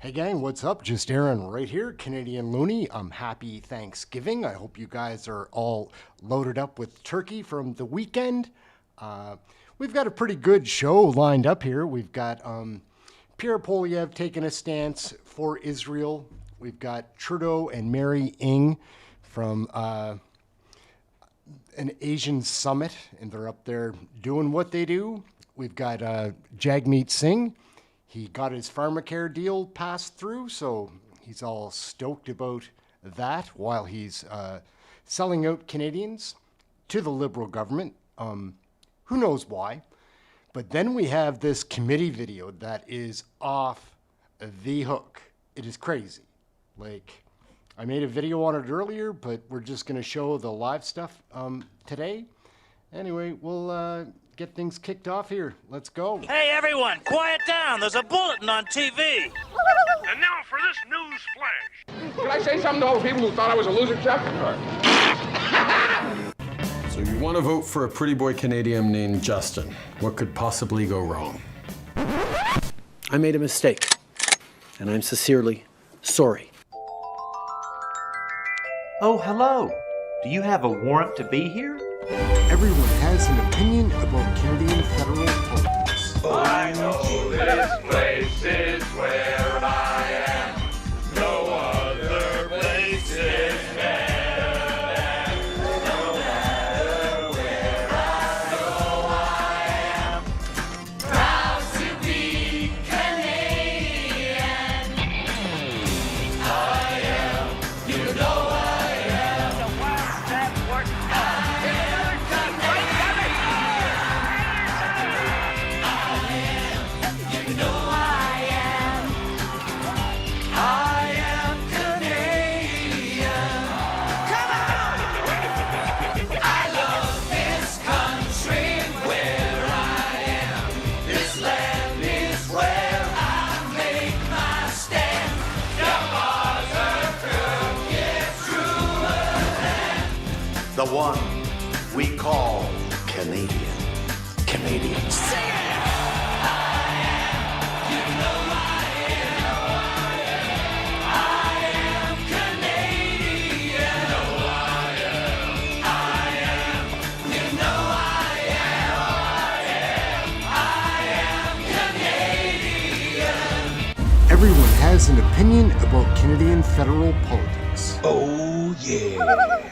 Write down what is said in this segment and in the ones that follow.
Hey gang, what's up? Just Aaron right here, Canadian Looney. Happy Thanksgiving. I hope you guys are all loaded up with turkey from the weekend. We've got a pretty good show lined up here. We've got Pierre Poilievre taking a stance for Israel. We've got Trudeau and Mary Ng from an Asian summit, and they're up there doing what they do. We've got Jagmeet Singh. He got his pharmacare deal passed through, so he's all stoked about that while he's selling out Canadians to the Liberal government. Who knows why? But then we have this committee video that is off the hook. It is crazy. Like, I made a video on it earlier, but we're just going to show the live stuff today. Anyway, we'll get things kicked off here. Let's go. Hey, everyone, quiet down. There's a bulletin on TV. And now for this news flash. Can I say something to all the people who thought I was a loser, Chuck? So you want to vote for a pretty boy Canadian named Justin. What could possibly go wrong? I made a mistake, and I'm sincerely sorry. Oh, hello. Do you have a warrant to be here? Everyone has an opinion about Canadian federal politics. I know this place is where I am. No other place is better. No matter where I go, I am proud to be Canadian. I am, you know I am. The one we call Canadians. Everyone has an opinion about Canadian federal politics. Oh, yeah.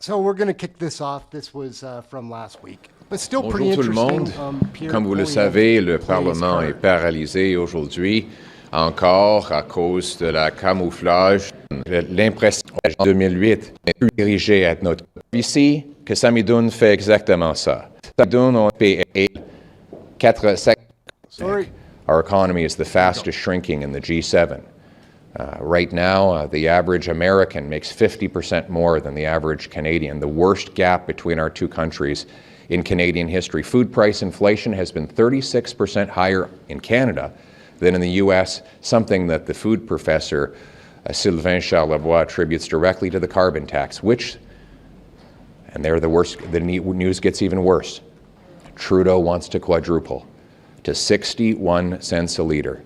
So we're going to kick this off. This was from last week, but still pretty Bonjour tout le interesting. monde. Pierre Comme vous le Poilievre savez, le plays Parlement est cards. paralysé aujourd'hui, encore à cause de la camouflage. L'impression en 2008 est dirigée à notre ici que Samidoun fait exactement ça. Samidoun a payé 4 Sorry. Our economy is the fastest shrinking in the G7. Right now, the average American makes 50% more than the average Canadian, the worst gap between our two countries in Canadian history. Food price inflation has been 36% higher in Canada than in the U.S., something that the food professor Sylvain Charlebois attributes directly to the carbon tax, which, and they're the worst, the news gets even worse. Trudeau wants to quadruple to 61 cents a litre,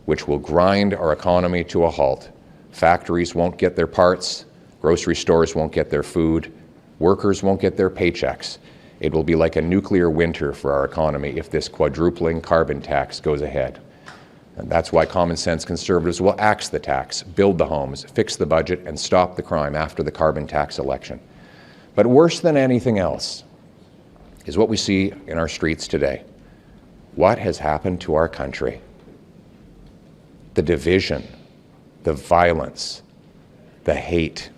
which will grind our economy to a halt. Factories won't get their parts, grocery stores won't get their food, workers won't get their paychecks. It will be like a nuclear winter for our economy if this quadrupling carbon tax goes ahead. And that's why common sense Conservatives will axe the tax, build the homes, fix the budget, and stop the crime after the carbon tax election. But worse than anything else is what we see in our streets today. What has happened to our country? The division, the violence, the hate,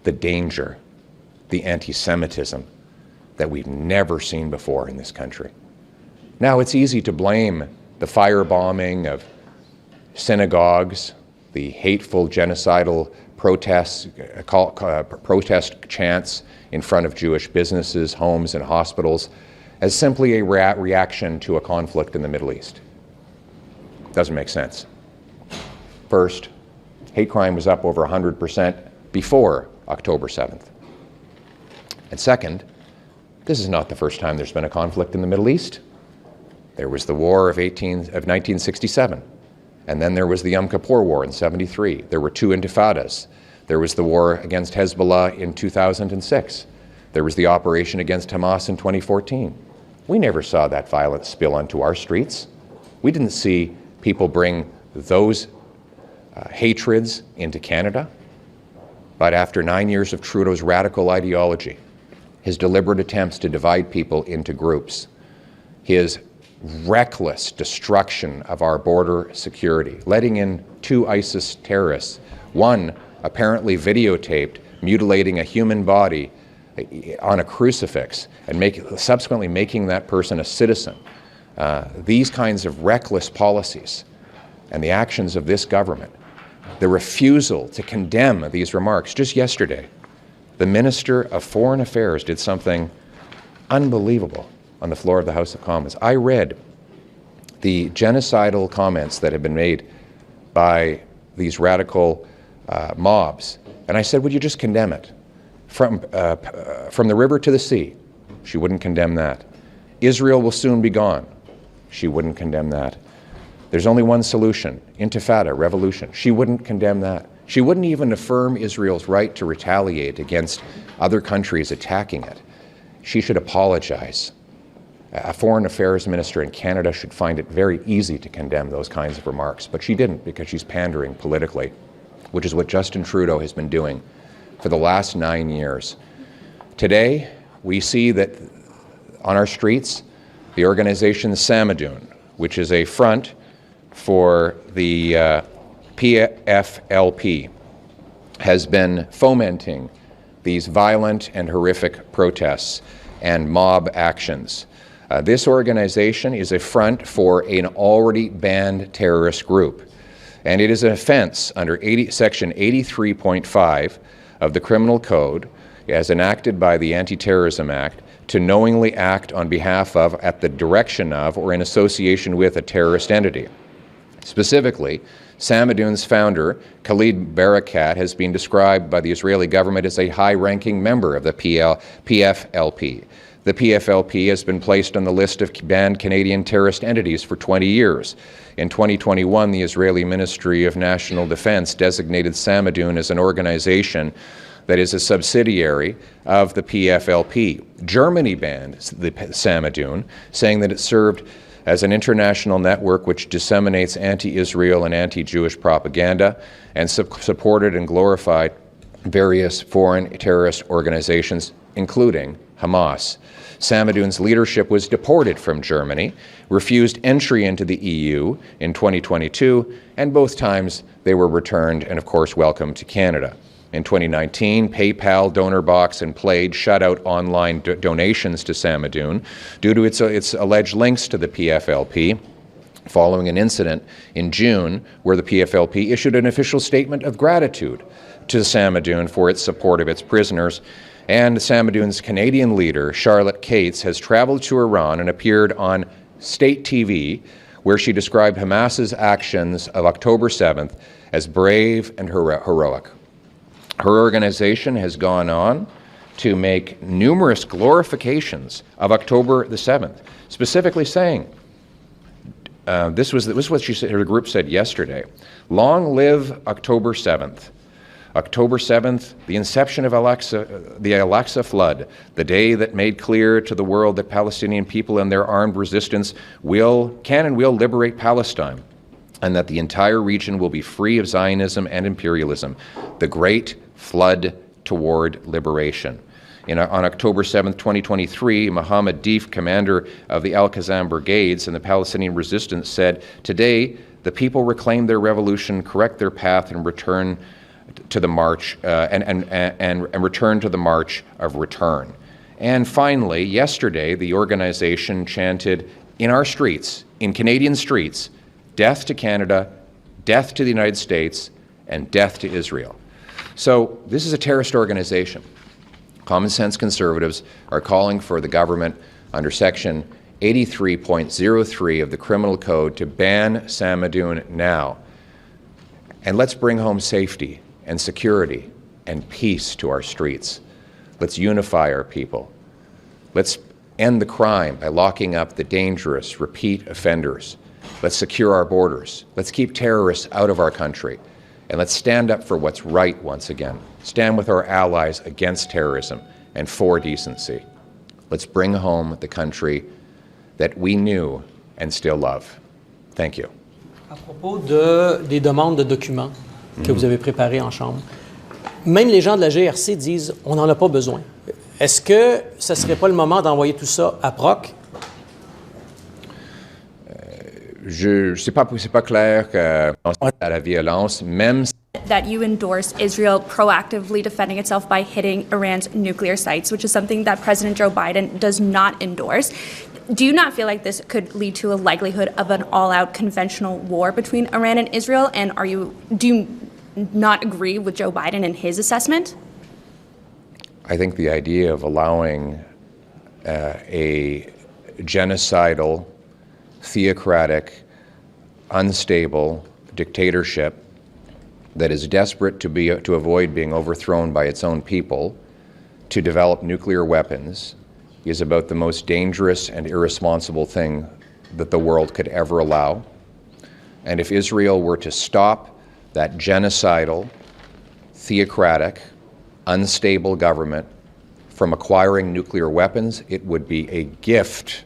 the danger, the anti-Semitism that we've never seen before in this country. Now, it's easy to blame the firebombing of synagogues, the hateful genocidal protests, protest chants in front of Jewish businesses, homes, and hospitals as simply a reaction to a conflict in the Middle East. Doesn't make sense. First, hate crime was up over 100% before October 7th. And second, This is not the first time there's been a conflict in the Middle East. There was the war of 1967, and then there was the Yom Kippur War in 73. There were 2 intifadas. There was the war against Hezbollah in 2006. There was the operation against Hamas in 2014. We never saw that violence spill onto our streets. We didn't see people bring those hatreds into Canada. But after 9 years of Trudeau's radical ideology, his deliberate attempts to divide people into groups, his reckless destruction of our border security, letting in 2 ISIS terrorists, one apparently videotaped mutilating a human body on a crucifix and subsequently making that person a citizen. These kinds of reckless policies and the actions of this government, the refusal to condemn these remarks. Just yesterday, the Minister of Foreign Affairs did something unbelievable on the floor of the House of Commons. I read the genocidal comments that have been made by these radical mobs, and I said, would you just condemn it? From the river to the sea, she wouldn't condemn that. Israel will soon be gone. She wouldn't condemn that. There's only one solution, intifada, revolution. She wouldn't condemn that. She wouldn't even affirm Israel's right to retaliate against other countries attacking it. She should apologize. A foreign affairs minister in Canada should find it very easy to condemn those kinds of remarks, but she didn't because she's pandering politically, which is what Justin Trudeau has been doing for the last 9 years. Today, we see that on our streets, the organization Samadoun, which is a front for the PFLP, has been fomenting these violent and horrific protests and mob actions. This organization is a front for an already banned terrorist group, and it is an offense under Section 83.5 of the Criminal Code, as enacted by the Anti-Terrorism Act, to knowingly act on behalf of, at the direction of, or in association with a terrorist entity. Specifically, Samadoun's founder, Khalid Barakat, has been described by the Israeli government as a high-ranking member of the PFLP. The PFLP has been placed on the list of banned Canadian terrorist entities for 20 years. In 2021, the Israeli Ministry of National Defense designated Samadoun as an organization that is a subsidiary of the PFLP. Germany banned the Samadoun, saying that it served as an international network which disseminates anti-Israel and anti-Jewish propaganda and supported and glorified various foreign terrorist organizations, including Hamas. Samadoun's leadership was deported from Germany, refused entry into the EU in 2022, and both times they were returned and, of course, welcomed to Canada. In 2019, PayPal, DonorBox, and Plaid shut out online donations to Samadoun due to its alleged links to the PFLP, following an incident in June where the PFLP issued an official statement of gratitude to Samadoun for its support of its prisoners. And Samadoun's Canadian leader, Charlotte Cates, has traveled to Iran and appeared on state TV, where she described Hamas's actions of October 7th as brave and heroic. Her organization has gone on to make numerous glorifications of October the 7th, specifically saying, this was what she said, her group said yesterday, long live October 7th. October 7th, the inception of the Al-Aqsa flood, the day that made clear to the world that Palestinian people and their armed resistance can and will liberate Palestine, and that the entire region will be free of Zionism and imperialism. The great flood toward liberation. On October 7th, 2023, Mohammed Deif, commander of the Al-Qassam brigades and the Palestinian resistance, said, "Today, the people reclaim their revolution, correct their path, and return to the march and return to the march of return." And finally, yesterday, the organization chanted in our streets, in Canadian streets, death to Canada, death to the United States, and death to Israel. So this is a terrorist organization. Common sense conservatives are calling for the government under Section 83.03 of the Criminal Code to ban Samadoun now. And let's bring home safety and security and peace to our streets. Let's unify our people. Let's end the crime by locking up the dangerous, repeat offenders. Let's secure our borders. Let's keep terrorists out of our country. And let's stand up for what's right once again. Stand with our allies against terrorism and for decency. Let's bring home the country that we knew and still love. Thank you. À propos des demandes de documents que vous avez préparées en Chambre, même les gens de la GRC disent on n'en a pas besoin. Est-ce que ce ne serait pas le moment d'envoyer tout ça à Proc? C'est pas clair à la violence, même that you endorse Israel proactively defending itself by hitting Iran's nuclear sites, which is something that President Joe Biden does not endorse. Do you not feel like this could lead to a likelihood of an all-out conventional war between Iran and Israel? And do you not agree with Joe Biden and his assessment? I think the idea of allowing a genocidal, theocratic, unstable dictatorship that is desperate to avoid being overthrown by its own people to develop nuclear weapons is about the most dangerous and irresponsible thing that the world could ever allow. And if Israel were to stop that genocidal, theocratic, unstable government from acquiring nuclear weapons, it would be a gift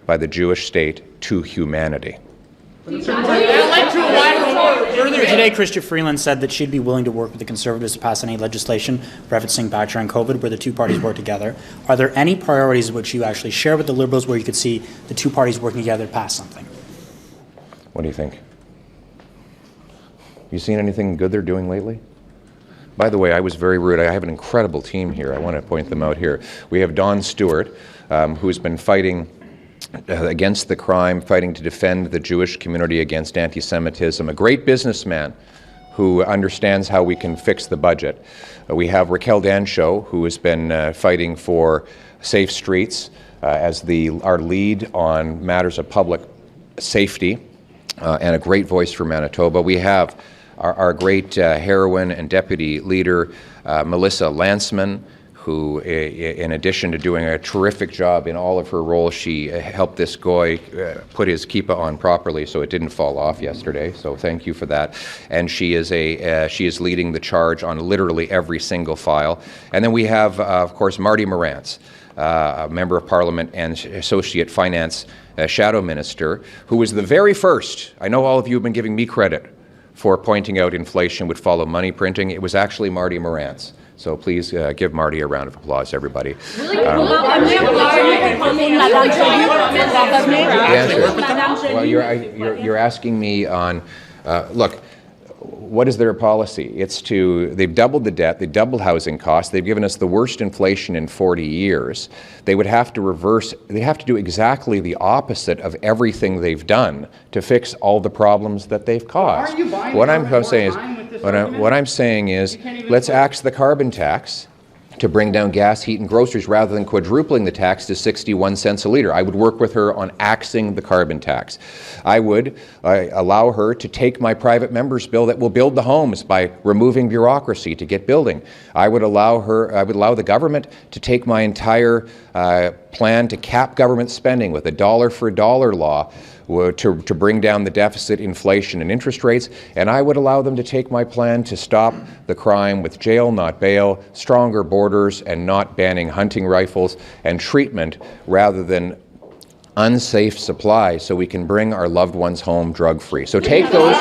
by the Jewish state to humanity. Earlier today, Chrystia Freeland said that she'd be willing to work with the Conservatives to pass any legislation referencing back during COVID where the two parties work together. Are there any priorities which you actually share with the Liberals where you could see the two parties working together to pass something? What do you think? You seen anything good they're doing lately? By the way, I was very rude. I have an incredible team here. I want to point them out here. We have Don Stewart, who's been fighting against the crime, fighting to defend the Jewish community against anti-Semitism, a great businessman who understands how we can fix the budget. We have Raquel Dancho, who has been fighting for safe streets as our lead on matters of public safety, and a great voice for Manitoba. We have our great heroine and deputy leader, Melissa Landsman, who, in addition to doing a terrific job in all of her roles, she helped this guy put his kippah on properly so it didn't fall off yesterday. So thank you for that. And she is leading the charge on literally every single file. And then we have, of course, Marty Morantz, a member of Parliament and Associate Finance Shadow Minister, who was the very first. I know all of you have been giving me credit for pointing out inflation would follow money printing. It was actually Marty Morantz. So please give Marty a round of applause, everybody. Well, you're asking me on, look, what is their policy? They've doubled the debt, they've doubled housing costs, they've given us the worst inflation in 40 years. They would have to do exactly the opposite of everything they've done to fix all the problems that they've caused. What I'm saying is, let's axe the carbon tax to bring down gas, heat, and groceries rather than quadrupling the tax to 61 cents a litre. I would work with her on axing the carbon tax. I would allow her to take my private member's bill that will build the homes by removing bureaucracy to get building. I would allow the government to take my entire plan to cap government spending with a dollar for dollar law to bring down the deficit, inflation, and interest rates, and I would allow them to take my plan to stop the crime with jail, not bail, stronger borders, and not banning hunting rifles, and treatment rather than unsafe supply so we can bring our loved ones home drug-free. So take those.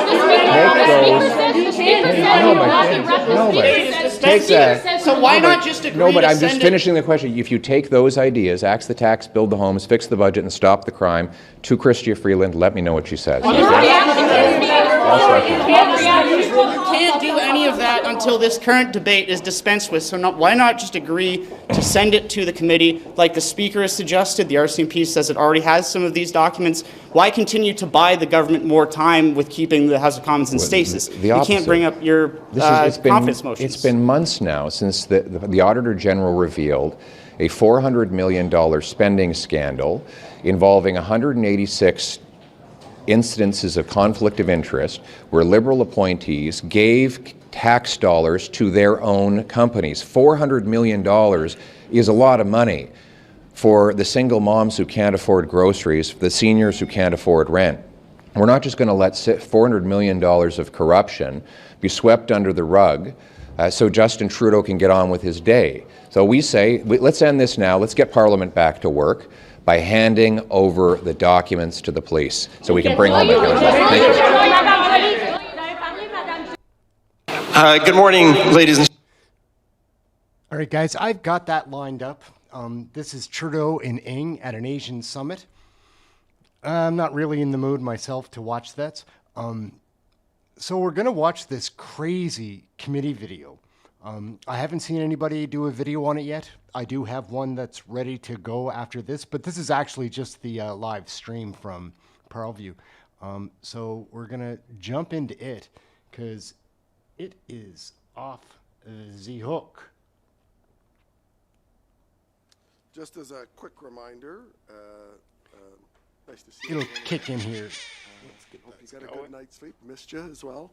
So why not just agree No, but I'm just finishing the question. If you take those ideas, axe the tax, build the homes, fix the budget, and stop the crime, to Chrystia Freeland, let me know what she says. You can't do any of that until this current debate is dispensed with, so why not just agree to send it to the committee like the Speaker has suggested? The RCMP says it already has some of these documents. Why continue to buy the government more time with keeping the House of Commons in stasis? You can't bring up your confidence motions. It's been months now since the Auditor General revealed a $400 million spending scandal involving 186 instances of conflict of interest where Liberal appointees gave tax dollars to their own companies. $400 million is a lot of money. for the single moms who can't afford groceries, for the seniors who can't afford rent. We're not just going to let $400 million of corruption be swept under the rug so Justin Trudeau can get on with his day. So we say, let's end this now. Let's get Parliament back to work by handing over the documents to the police so we can bring home accountability. Thank you. Good morning, ladies and All right, guys, I've got that lined up. This is Trudeau and Ng at an Asian summit. I'm not really in the mood myself to watch that. So we're going to watch this crazy committee video. I haven't seen anybody do a video on it yet. I do have one that's ready to go after this, but this is actually just the live stream from Parleview. So we're going to jump into it because it is off the hook. Just as a quick reminder, nice to see It'll you. kick in here. Hope you got a good night's sleep. Missed you as well.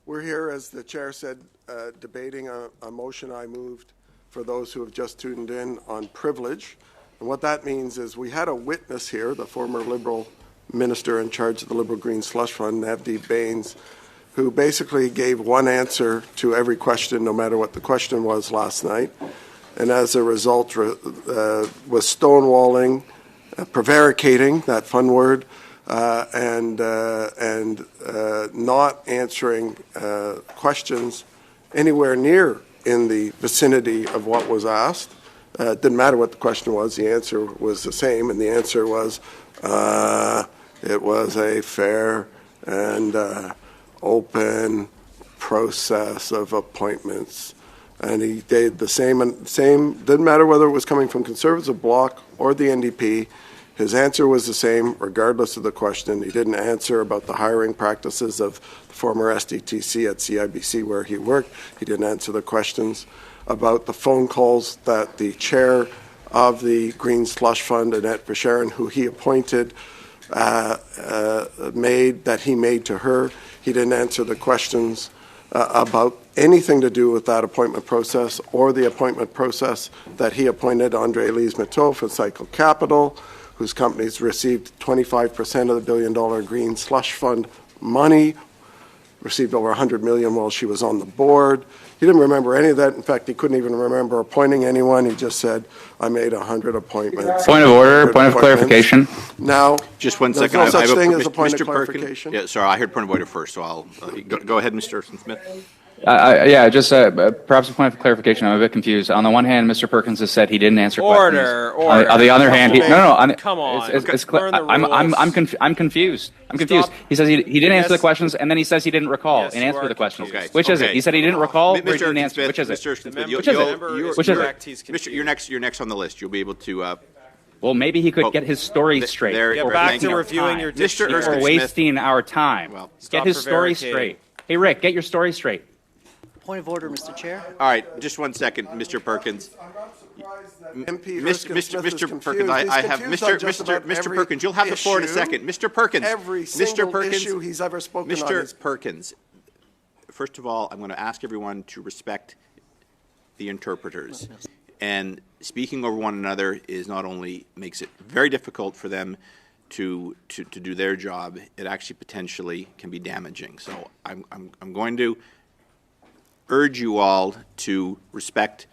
We're here, as the chair said, debating a motion I moved for those who have just tuned in on privilege. And what that means is we had a witness here, the former Liberal minister in charge of the Liberal Green Slush Fund, Navdeep Bains, who basically gave one answer to every question, no matter what the question was last night. And as a result, was stonewalling, prevaricating, that fun word, and not answering questions anywhere near in the vicinity of what was asked. It didn't matter what the question was, the answer was the same, and the answer was it was a fair and open process of appointments. And he did the same, didn't matter whether it was coming from Conservative Bloc or the NDP. His answer was the same, regardless of the question. He didn't answer about the hiring practices of the former SDTC at CIBC where he worked. He didn't answer the questions about the phone calls that the chair of the Green Slush Fund, Annette Verscharon, who he appointed, that he made to her. He didn't answer the questions about anything to do with that appointment process or the appointment process that he appointed Andre Elise-Matteau for Cycle Capital, whose companies received 25% of the billion-dollar Green Slush Fund money, received over $100 million while she was on the board. He didn't remember any of that. In fact, he couldn't even remember appointing anyone. He just said, I made 100 appointments. Point of order, point of clarification. Now, just one there's second. no such thing as a point Mr. of clarification. Yeah, sorry, I heard point of order first, so I'll go ahead, Mr. Smith. Yeah, just perhaps a point of clarification. I'm a bit confused. On the one hand, Mr. Perkins has said he didn't answer questions. Order. On the other hand, come on. I'm confused. I'm confused. He says he didn't answer the questions, and then he says he didn't recall and answer the questions. Okay. Which is it? He said he didn't recall, or he Mr. didn't answer. Smith, Which is it? Mr. Smith, Which is it? Mr. You're next on the list. You'll be able to. Well, maybe he could get his story straight. Get back to reviewing your dictionary. We're wasting our time. Well, get his story straight. Hey, Rick, get your story straight. Point of order, Mr. Chair. All right, just one second, Mr. Perkins. Mr. Perkins, I have Mr. Perkins. You'll have the floor in a second. Mr. Perkins. Every single issue he's ever spoken on. Mr. Perkins. First of all, I'm going to ask everyone to respect the interpreters. And speaking over one another is not only makes it very difficult for them to do their job, it actually potentially can be damaging. So I'm going to urge you all to respect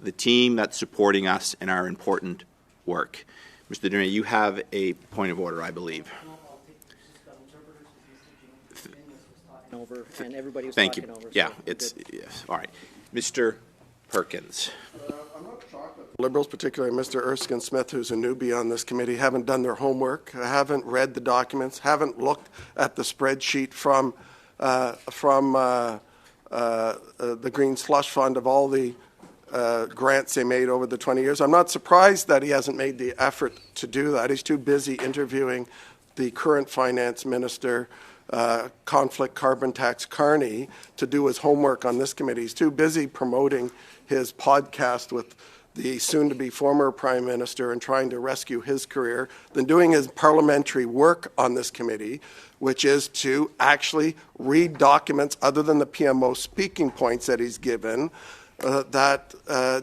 the team that's supporting us in our important work. Mr. Durnay, you have a point of order, I believe. And everybody was Thank you. talking over, Yeah, so it's yes. All right. Mr. Perkins. I'm not shocked that Liberals, particularly Mr. Erskine Smith, who's a newbie on this committee, haven't done their homework, haven't read the documents, haven't looked at the spreadsheet from the Green Slush Fund of all the grants they made over the 20 years. I'm not surprised that he hasn't made the effort to do that. He's too busy interviewing the current finance minister, conflict carbon tax Carney, to do his homework on this committee. He's too busy promoting his podcast with the soon-to-be former Prime Minister and trying to rescue his career than doing his parliamentary work on this committee, which is to actually read documents other than the PMO speaking points that he's given that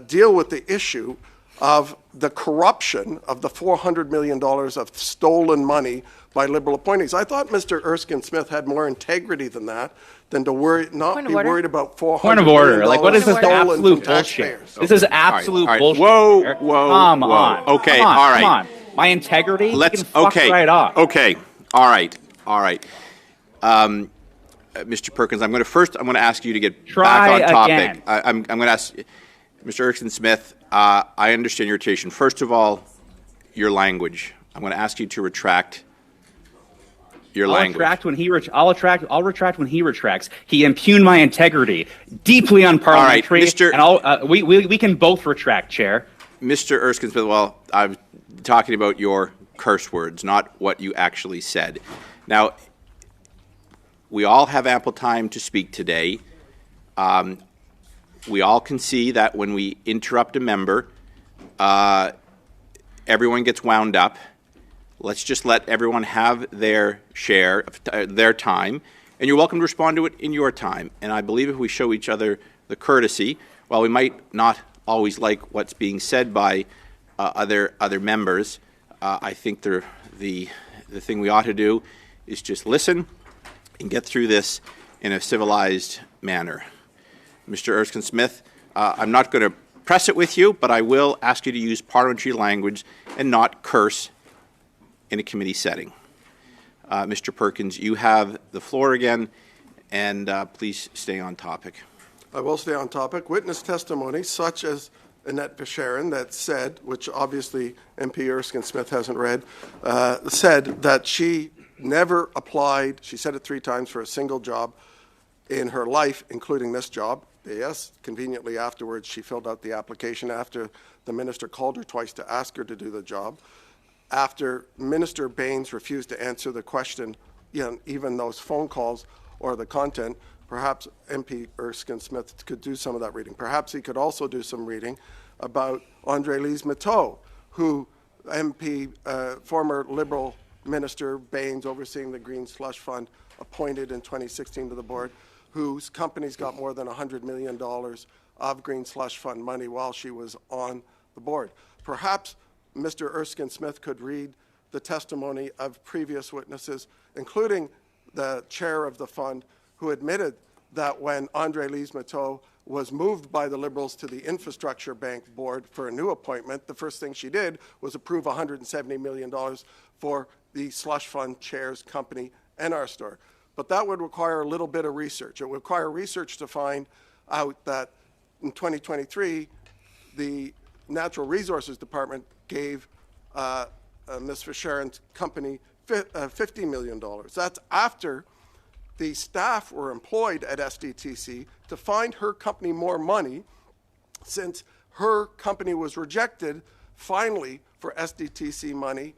deal with the issue of the corruption of the $400 million of stolen money by Liberal appointees. I thought Mr. Erskine Smith had more integrity than that, than to not be worried about $400 Point of order. million Like, what is this stolen absolute from bullshit? taxpayers. This is absolute all right. bullshit. Whoa, whoa, Come whoa. on. Okay, come on, all right. Come on. My integrity? Let's, you can fuck right off. Okay, all right, all right. Mr. Perkins, I'm going to ask you to get back on topic. Again. I'm going to ask Mr. Erskine Smith. I understand your irritation. First of all, your language. I'm going to ask you to retract your language. I'll retract when he retracts. He impugned my integrity, deeply unparliamentary. All right, and we can both retract, Chair. Mr. Erskine Smith, well, I'm talking about your curse words, not what you actually said. Now, we all have ample time to speak today. We all can see that when we interrupt a member, everyone gets wound up. Let's just let everyone have their share of their time, and you're welcome to respond to it in your time. And I believe if we show each other the courtesy, while we might not always like what's being said by other members, I think the thing we ought to do is just listen and get through this in a civilized manner. Mr. Erskine Smith, I'm not going to press it with you, but I will ask you to use parliamentary language and not curse in a committee setting. Mr. Perkins, you have the floor again, and please stay on topic. I will stay on topic. Witness testimony, such as Annette Besharon, that said, which obviously MP Erskine Smith hasn't read, said that she never applied, she said it 3 times, for a single job in her life, including this job. Yes, conveniently afterwards, she filled out the application after the minister called her twice to ask her to do the job. After Minister Baines refused to answer the question, even those phone calls or the content, perhaps MP Erskine Smith could do some of that reading. Perhaps he could also do some reading about Andre-Lise Mateau, who former Liberal Minister Baines, overseeing the Green Slush Fund, appointed in 2016 to the board, whose companies got more than $100 million of Green Slush Fund money while she was on the board. Perhaps Mr. Erskine Smith could read the testimony of previous witnesses, including the chair of the fund, who admitted that when Andre-Lise Mateau was moved by the Liberals to the Infrastructure Bank board for a new appointment, the first thing she did was approve $170 million for the slush fund chair's company, NR Store. But that would require a little bit of research. It would require research to find out that in 2023, the Natural Resources Department gave Ms. Fisheran's company $50 million. That's after the staff were employed at SDTC to find her company more money, since her company was rejected finally for SDTC money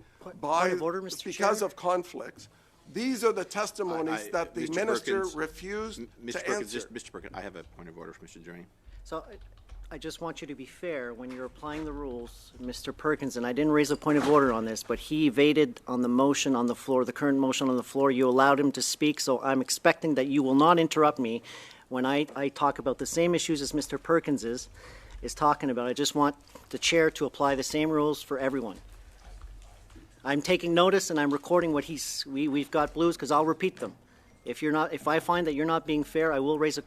because of conflicts. These are the testimonies that the Mr. minister Perkins, refused Mr. to Perkins, answer. Mr. Perkins, I have a point of order for Mr. Journey. So I just want you to be fair when you're applying the rules, Mr. Perkins, and I didn't raise a point of order on this, but he evaded on the motion on the floor, the current motion on the floor. You allowed him to speak, so I'm expecting that you will not interrupt me when I talk about the same issues as Mr. Perkins is talking about. I just want the chair to apply the same rules for everyone. I'm taking notice and I'm recording what we've got blues, because I'll repeat them. If I find that you're not being fair, I will raise a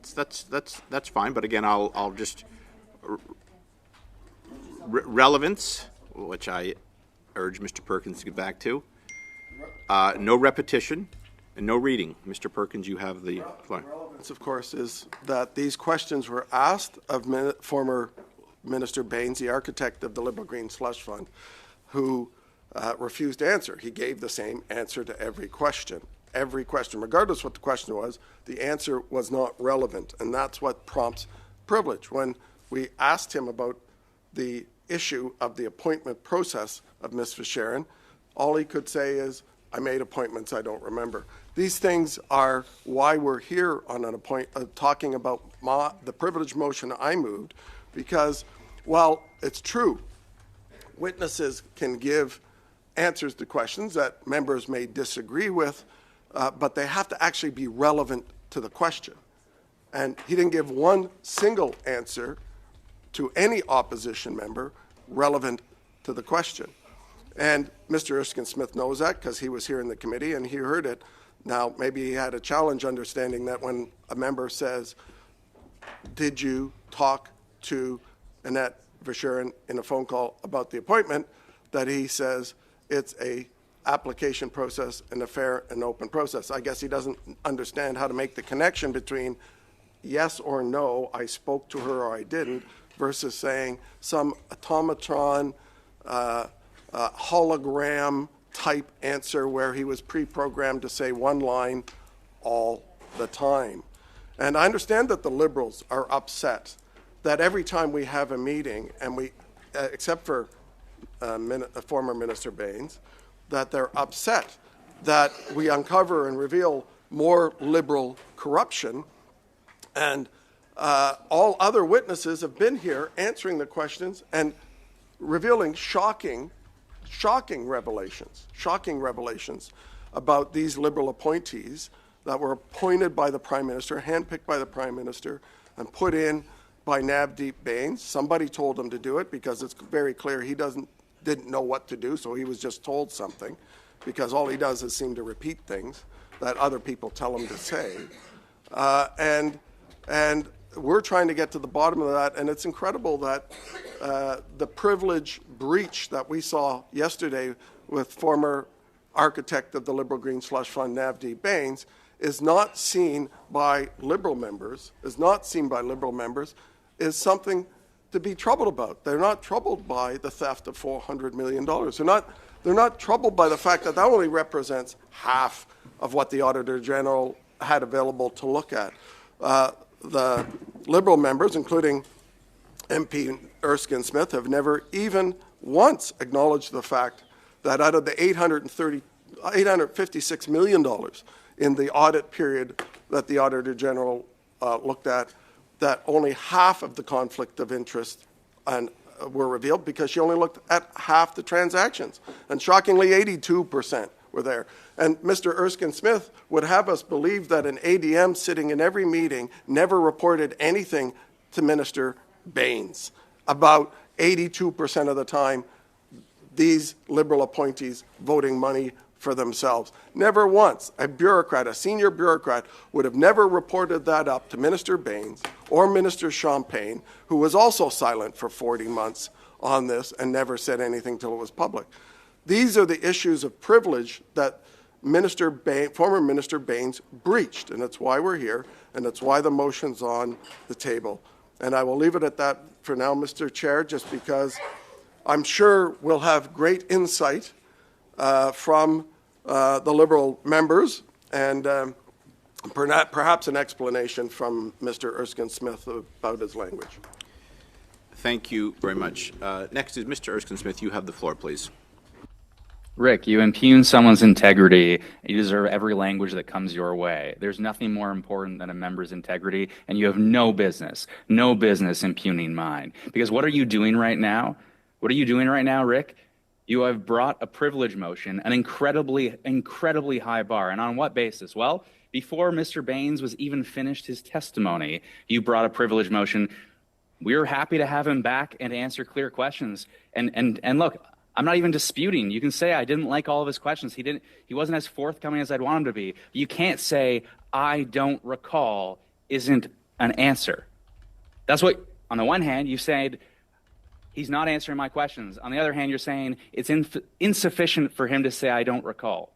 That's fine, but again, I'll just relevance, which I urge Mr. Perkins to get back to. No repetition and no reading. Mr. Perkins, you have the floor. Relevance, of course, is that these questions were asked of former Minister Baines, the architect of the Liberal Green Slush Fund, who refused to answer. He gave the same answer to every question. Every question, regardless what the question was, the answer was not relevant, and that's what prompts privilege. When we asked him about the issue of the appointment process of Ms. Fisheran, all he could say is, I made appointments I don't remember. These things are why we're here on an talking about the privilege motion I moved, because while it's true, witnesses can give answers to questions that members may disagree with, but they have to actually be relevant to the question. And he didn't give one single answer to any opposition member relevant to the question. And Mr. Erskine-Smith knows that because he was here in the committee and he heard it. Now, maybe he had a challenge understanding that when a member says, did you talk to Annette Verschuren in a phone call about the appointment, that he says it's a application process and a fair and open process. I guess he doesn't understand how to make the connection between yes or no, I spoke to her or I didn't, versus saying some automatron, hologram type answer where he was pre-programmed to say one line all the time. And I understand that the Liberals are upset that every time we have a meeting, and we, except for former Minister Baines, that they're upset that we uncover and reveal more Liberal corruption. And all other witnesses have been here answering the questions and revealing shocking revelations about these Liberal appointees that were appointed by the Prime Minister, handpicked by the Prime Minister, and put in by Navdeep Baines. Somebody told him to do it because it's very clear he didn't know what to do, so he was just told something, because all he does is seem to repeat things that other people tell him to say. And we're trying to get to the bottom of that, and it's incredible that the privilege breach that we saw yesterday with former architect of the Liberal Green Slush Fund, Navdeep Baines, is not seen by Liberal members, is something to be troubled about. They're not troubled by the theft of $400 million. They're not troubled by the fact that that only represents half of what the Auditor General had available to look at. The Liberal members, including MP Erskine-Smith, have never even once acknowledged the fact that out of the $856 million in the audit period that the Auditor General looked at, that only half of the conflict of interest were revealed, because she only looked at half the transactions. And shockingly, 82% were there. And Mr. Erskine-Smith would have us believe that an ADM sitting in every meeting never reported anything to Minister Baines about 82% of the time these Liberal appointees voting money for themselves. Never once a bureaucrat, a senior bureaucrat, would have never reported that up to Minister Baines or Minister Champagne, who was also silent for 40 months on this and never said anything till it was public. These are the issues of privilege that former Minister Baines breached, and that's why we're here, and that's why the motion's on the table. And I will leave it at that for now, Mr. Chair, just because I'm sure we'll have great insight from the Liberal members, and perhaps an explanation from Mr. Erskine-Smith about his language. Thank you very much. Next is Mr. Erskine-Smith. You have the floor, please. Rick, you impugn someone's integrity. You deserve every language that comes your way. There's nothing more important than a member's integrity, and you have no business impugning mine. Because what are you doing right now? What are you doing right now, Rick? You have brought a privilege motion, an incredibly high bar. And on what basis? Well, before Mr. Baines was even finished his testimony, you brought a privilege motion. We're happy to have him back and answer clear questions. And look, I'm not even disputing. You can say I didn't like all of his questions. He wasn't as forthcoming as I'd want him to be. You can't say I don't recall isn't an answer. That's what, on the one hand, you said he's not answering my questions. On the other hand, you're saying it's insufficient for him to say I don't recall.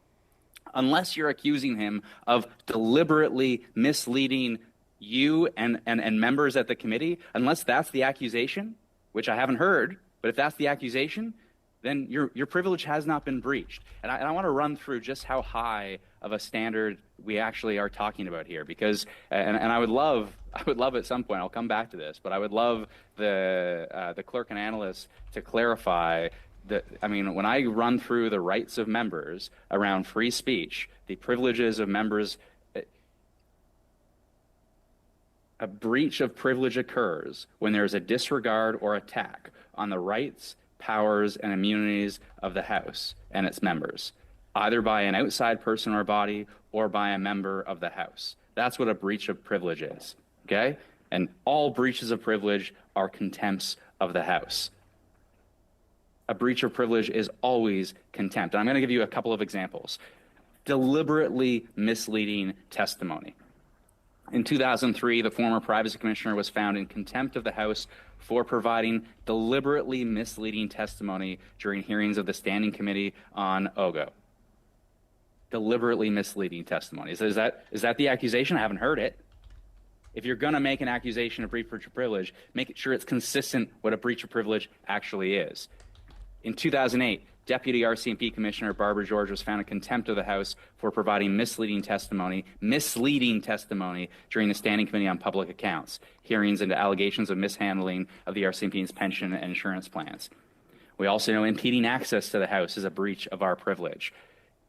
Unless you're accusing him of deliberately misleading you and members at the committee, unless that's the accusation, which I haven't heard, but if that's the accusation, then your privilege has not been breached. And I want to run through just how high of a standard we actually are talking about here, because, and I would love at some point, I'll come back to this, but I would love the clerk and analyst to clarify that. I mean, when I run through the rights of members around free speech, the privileges of members, a breach of privilege occurs when there is a disregard or attack on the rights, powers, and immunities of the House and its members, either by an outside person or body or by a member of the House. That's what a breach of privilege is, okay? And all breaches of privilege are contempts of the House. A breach of privilege is always contempt. And I'm going to give you a couple of examples. Deliberately misleading testimony. In 2003, the former privacy commissioner was found in contempt of the House for providing deliberately misleading testimony during hearings of the Standing Committee on OGO. Deliberately misleading testimony. Is that the accusation? I haven't heard it. If you're going to make an accusation of breach of privilege, make sure it's consistent what a breach of privilege actually is. In 2008, Deputy RCMP Commissioner Barbara George was found in contempt of the House for providing misleading testimony during the Standing Committee on Public Accounts, hearings into allegations of mishandling of the RCMP's pension and insurance plans. We also know impeding access to the House is a breach of our privilege.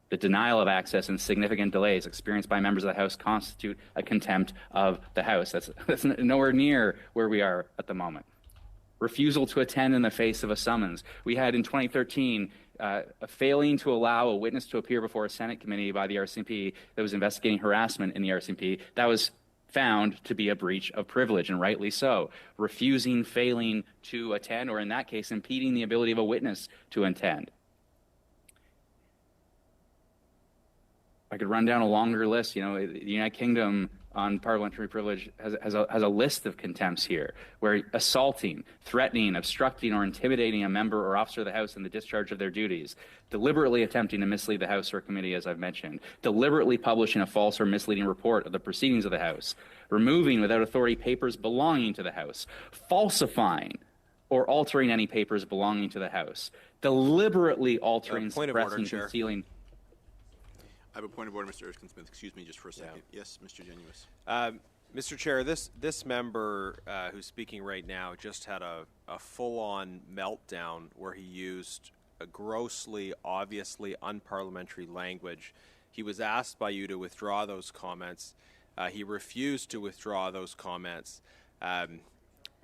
The denial of access and significant delays experienced by members of the House constitute a contempt of the House. That's nowhere near where we are at the moment. Refusal to attend in the face of a summons. We had in 2013 failing to allow a witness to appear before a Senate committee by the RCMP that was investigating harassment in the RCMP. That was found to be a breach of privilege, and rightly so. Failing to attend, or in that case, impeding the ability of a witness to attend. I could run down a longer list. You know, the United Kingdom on parliamentary privilege has a list of contempts here, where assaulting, threatening, obstructing, or intimidating a member or officer of the House in the discharge of their duties, deliberately attempting to mislead the House or committee, as I've mentioned, deliberately publishing a false or misleading report of the proceedings of the House, removing without authority papers belonging to the House, falsifying or altering any papers belonging to the House, deliberately altering, suppressing, concealing. I have a point of order, Mr. Erskine-Smith. Excuse me just for a second. Yeah. Yes, Mr. Genuis. Mr. Chair, this member who's speaking right now just had a full-on meltdown where he used a grossly, obviously unparliamentary language. He was asked by you to withdraw those comments. He refused to withdraw those comments.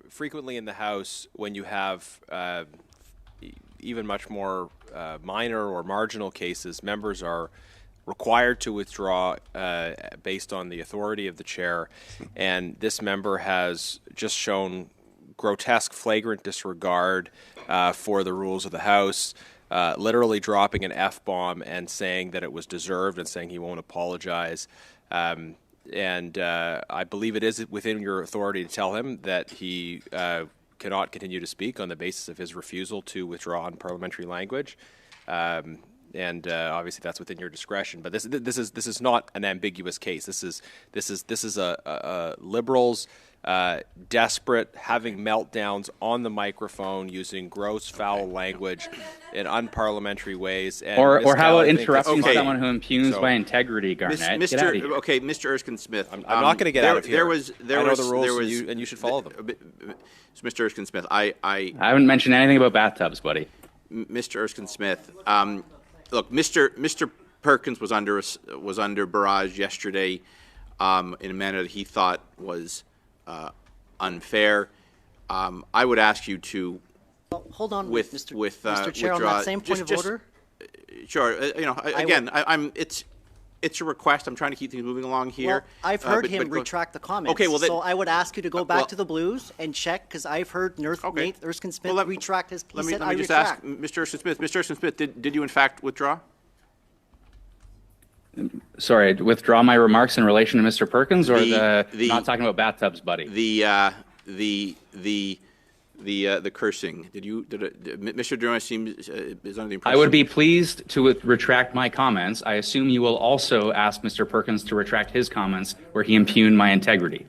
Frequently in the House, when you have even much more minor or marginal cases, members are required to withdraw based on the authority of the chair, and this member has just shown grotesque, flagrant disregard for the rules of the House, literally dropping an F-bomb and saying that it was deserved and saying he won't apologize. And I believe it is within your authority to tell him that he cannot continue to speak on the basis of his refusal to withdraw on parliamentary language. And obviously that's within your discretion. But this is not an ambiguous case. This is a Liberals desperate, having meltdowns on the microphone, using gross, foul language in unparliamentary ways. And or how about interrupting someone who impugns my integrity, Garnett? Mr. Erskine-Smith. I'm not going to get out of here. I know the rules, and you should follow them. So Mr. Erskine-Smith, I haven't mentioned anything about bathtubs, buddy. Mr. Erskine-Smith, look, Mr. Perkins was under barrage yesterday in a manner that he thought was unfair. I would ask you to hold on, Mr. Chair, on that same point of order. Sure. You know, again, it's a request. I'm trying to keep things moving along here. Well, I've heard him retract the comments. Okay, well, so I would ask you to go back to the Blues and check, because I've heard Nate Erskine-Smith retract his. Let me just ask Mr. Erskine-Smith. Mr. Erskine-Smith, did you in fact withdraw? Sorry, withdraw my remarks in relation to Mr. Perkins, or not talking about bathtubs, buddy? The cursing. Mr. Durham seems is under the impression. I would be pleased to retract my comments. I assume you will also ask Mr. Perkins to retract his comments where he impugned my integrity.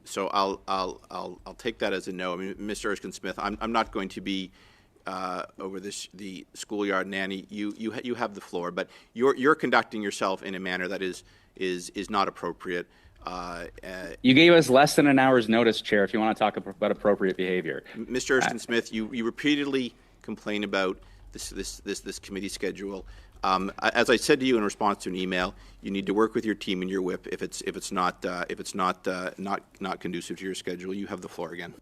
So I'll take that as a no. I mean, Mr. Erskine-Smith, I'm not going to be over the schoolyard nanny. You have the floor, but you're conducting yourself in a manner that is not appropriate. You gave us less than an hour's notice, Chair, if you want to talk about appropriate behavior. Mr. Erskine-Smith, you repeatedly complain about this committee schedule. As I said to you in response to an email, you need to work with your team and your whip if it's not conducive to your schedule. You have the floor again.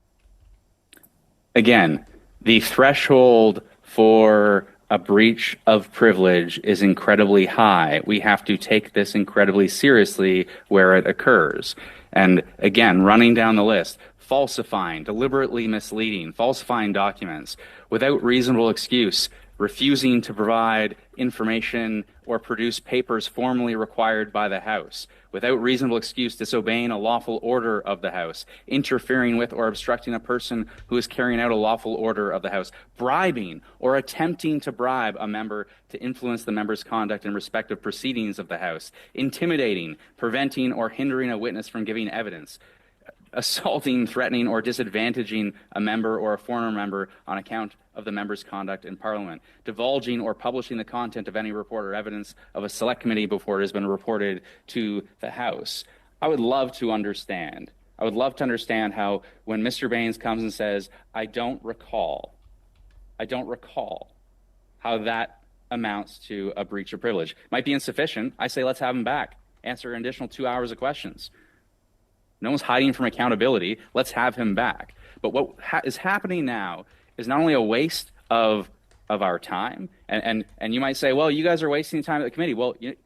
Again, the threshold for a breach of privilege is incredibly high. We have to take this incredibly seriously where it occurs. And again, running down the list, falsifying, deliberately misleading, falsifying documents without reasonable excuse, refusing to provide information or produce papers formally required by the House, without reasonable excuse disobeying a lawful order of the House, interfering with or obstructing a person who is carrying out a lawful order of the House, bribing or attempting to bribe a member to influence the member's conduct in respect of proceedings of the House, intimidating, preventing or hindering a witness from giving evidence, assaulting, threatening, or disadvantaging a member or a former member on account of the member's conduct in Parliament, divulging or publishing the content of any report or evidence of a select committee before it has been reported to the House. I would love to understand how when Mr. Baines comes and says, I don't recall how that amounts to a breach of privilege. Might be insufficient. I say let's have him back, answer an additional 2 hours of questions. No one's hiding from accountability. Let's have him back. But what is happening now is not only a waste of our time, and you might say, well, you guys are wasting time at the committee. Well, you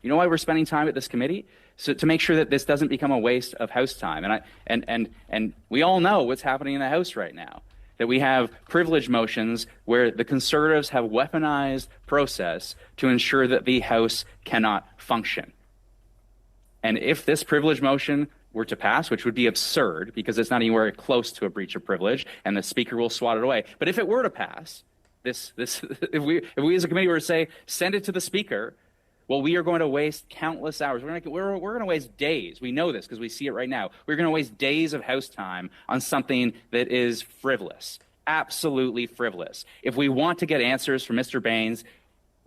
know why we're spending time at this committee? So to make sure that this doesn't become a waste of House time. And we all know what's happening in the House right now, that we have privilege motions where the Conservatives have weaponized process to ensure that the House cannot function. And if this privilege motion were to pass, which would be absurd because it's not anywhere close to a breach of privilege, and the Speaker will swat it away. But if it were to pass, if we as a committee were to say, send it to the Speaker, well, we are going to waste countless hours. We're going to waste days. We know this because we see it right now. We're going to waste days of House time on something that is frivolous, absolutely frivolous. If we want to get answers from Mr. Baines,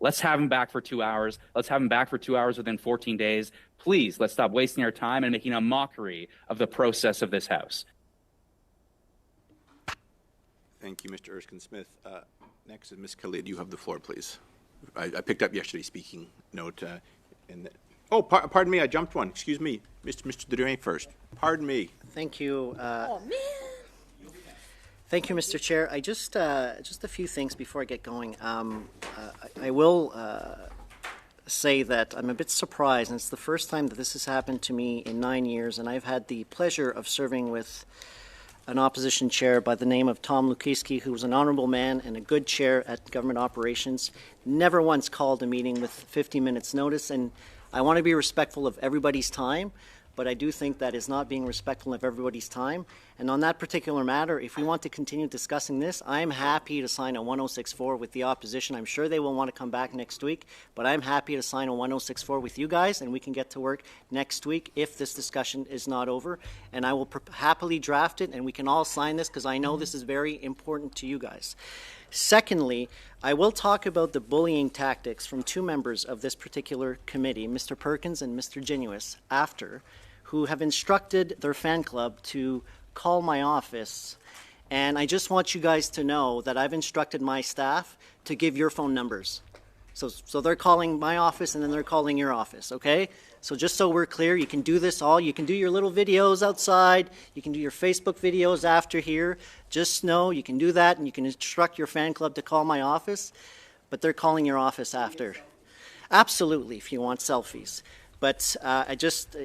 let's have him back for 2 hours. Let's have him back for 2 hours within 14 days. Please, let's stop wasting our time and making a mockery of the process of this House. Thank you, Mr. Erskine-Smith. Next is Ms. Khalid. You have the floor, please. I picked up yesterday's speaking note. Pardon me, I jumped one. Excuse me. Mr. DeDuane first. Pardon me. Thank you. Thank you, Mr. Chair. I just a few things before I get going. I will say that I'm a bit surprised, and it's the first time that this has happened to me in 9 years, and I've had the pleasure of serving with an opposition chair by the name of Tom Lukiski, who was an honorable man and a good chair at government operations, never once called a meeting with 50 minutes notice, and I want to be respectful of everybody's time, but I do think that is not being respectful of everybody's time. And on that particular matter, if we want to continue discussing this, I'm happy to sign a 1064 with the opposition. I'm sure they will want to come back next week, but I'm happy to sign a 1064 with you guys, and we can get to work next week if this discussion is not over. And I will happily draft it, and we can all sign this because I know this is very important to you guys. Secondly, I will talk about the bullying tactics from two members of this particular committee, Mr. Perkins and Mr. Genuis, who have instructed their fan club to call my office. And I just want you guys to know that I've instructed my staff to give your phone numbers. So they're calling my office and then they're calling your office, okay? So just so we're clear, you can do this all. You can do your little videos outside. You can do your Facebook videos after here. Just know you can do that and you can instruct your fan club to call my office, but they're calling your office after. Absolutely, if you want selfies. But I just,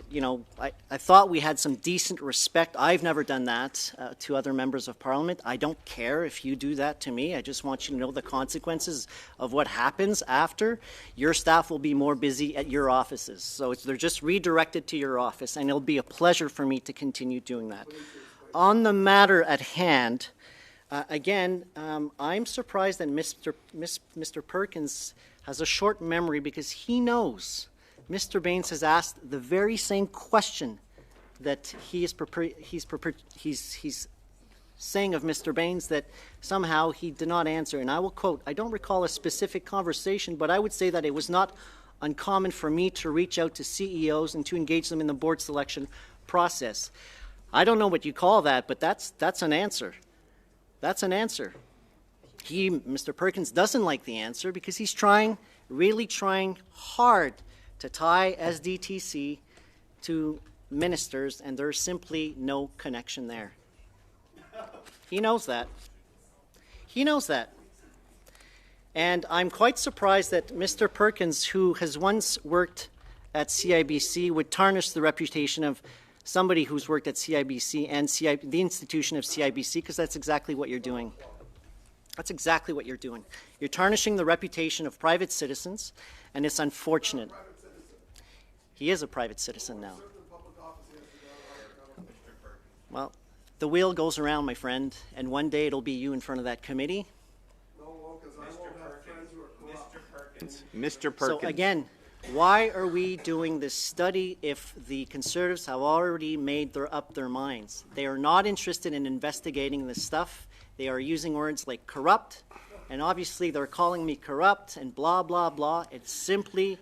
I thought we had some decent respect. I've never done that to other members of Parliament. I don't care if you do that to me. I just want you to know the consequences of what happens after. Your staff will be more busy at your offices. So they're just redirected to your office, and it'll be a pleasure for me to continue doing that. On the matter at hand, again, I'm surprised that Mr. Perkins has a short memory because he knows Mr. Baines has asked the very same question that he's saying of Mr. Baines that somehow he did not answer. And I will quote, I don't recall a specific conversation, but I would say that it was not uncommon for me to reach out to CEOs and to engage them in the board selection process. I don't know what you call that, but that's an answer. That's an answer. Mr. Perkins doesn't like the answer because he's really trying hard to tie SDTC to ministers, and there's simply no connection there. He knows that. He knows that. And I'm quite surprised that Mr. Perkins, who has once worked at CIBC, would tarnish the reputation of somebody who's worked at CIBC and the institution of CIBC, because that's exactly what you're doing. That's exactly what you're doing. You're tarnishing the reputation of private citizens, and it's unfortunate. He is a private citizen now. Well, the wheel goes around, my friend, and one day it'll be you in front of that committee. Mr. Perkins. So again, why are we doing this study if the Conservatives have already made up their minds? They are not interested in investigating this stuff. They are using words like corrupt, and obviously they're calling me corrupt and blah, blah, blah. It's simply,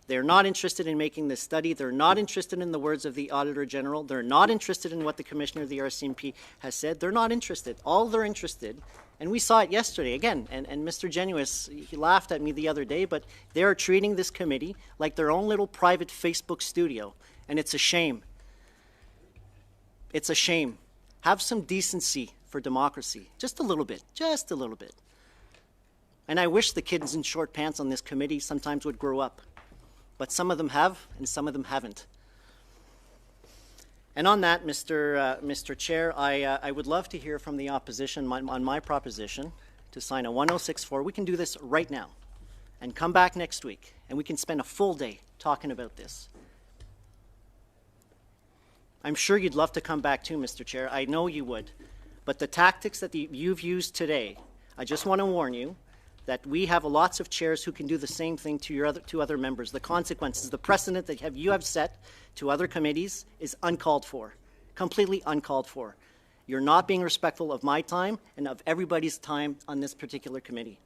they're not interested in making this study. They're not interested in the words of the Auditor General. They're not interested in what the Commissioner of the RCMP has said. They're not interested. All they're interested, and we saw it yesterday again, and Mr. Genuis, he laughed at me the other day, but they are treating this committee like their own little private Facebook studio, and it's a shame. It's a shame. Have some decency for democracy. Just a little bit. Just a little bit. And I wish the kids in short pants on this committee sometimes would grow up. But some of them have, and some of them haven't. And on that, Mr. Chair, I would love to hear from the opposition on my proposition to sign a 1064. We can do this right now and come back next week, and we can spend a full day talking about this. I'm sure you'd love to come back too, Mr. Chair. I know you would. But the tactics that you've used today, I just want to warn you that we have lots of chairs who can do the same thing to your other members. The consequences, the precedent that you have set to other committees is uncalled for, completely uncalled for. You're not being respectful of my time and of everybody's time on this particular committee.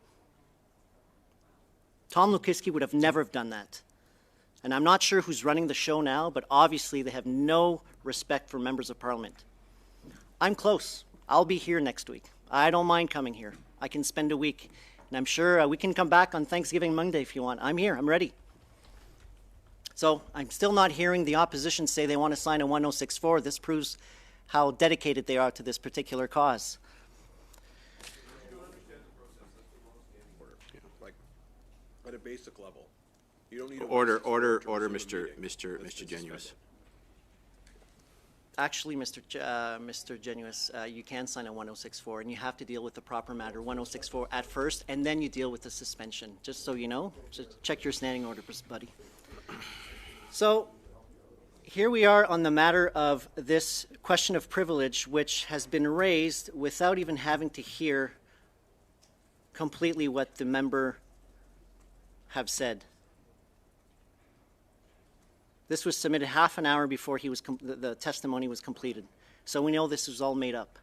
Tom Lukiski would have never have done that. And I'm not sure who's running the show now, but obviously they have no respect for members of Parliament. I'm close. I'll be here next week. I don't mind coming here. I can spend a week. And I'm sure we can come back on Thanksgiving Monday if you want. I'm here. I'm ready. So I'm still not hearing the opposition say they want to sign a 1064. This proves how dedicated they are to this particular cause. Like at a basic level, you don't need Order, Mr. Genuis. Actually, Mr. Genuis, you can sign a 1064, and you have to deal with the proper matter 1064 at first, and then you deal with the suspension. Just so you know, just check your standing order, buddy. So here we are on the matter of this question of privilege, which has been raised without even having to hear completely what the member have said. This was submitted half an hour before the testimony was completed. So we know this was all made up.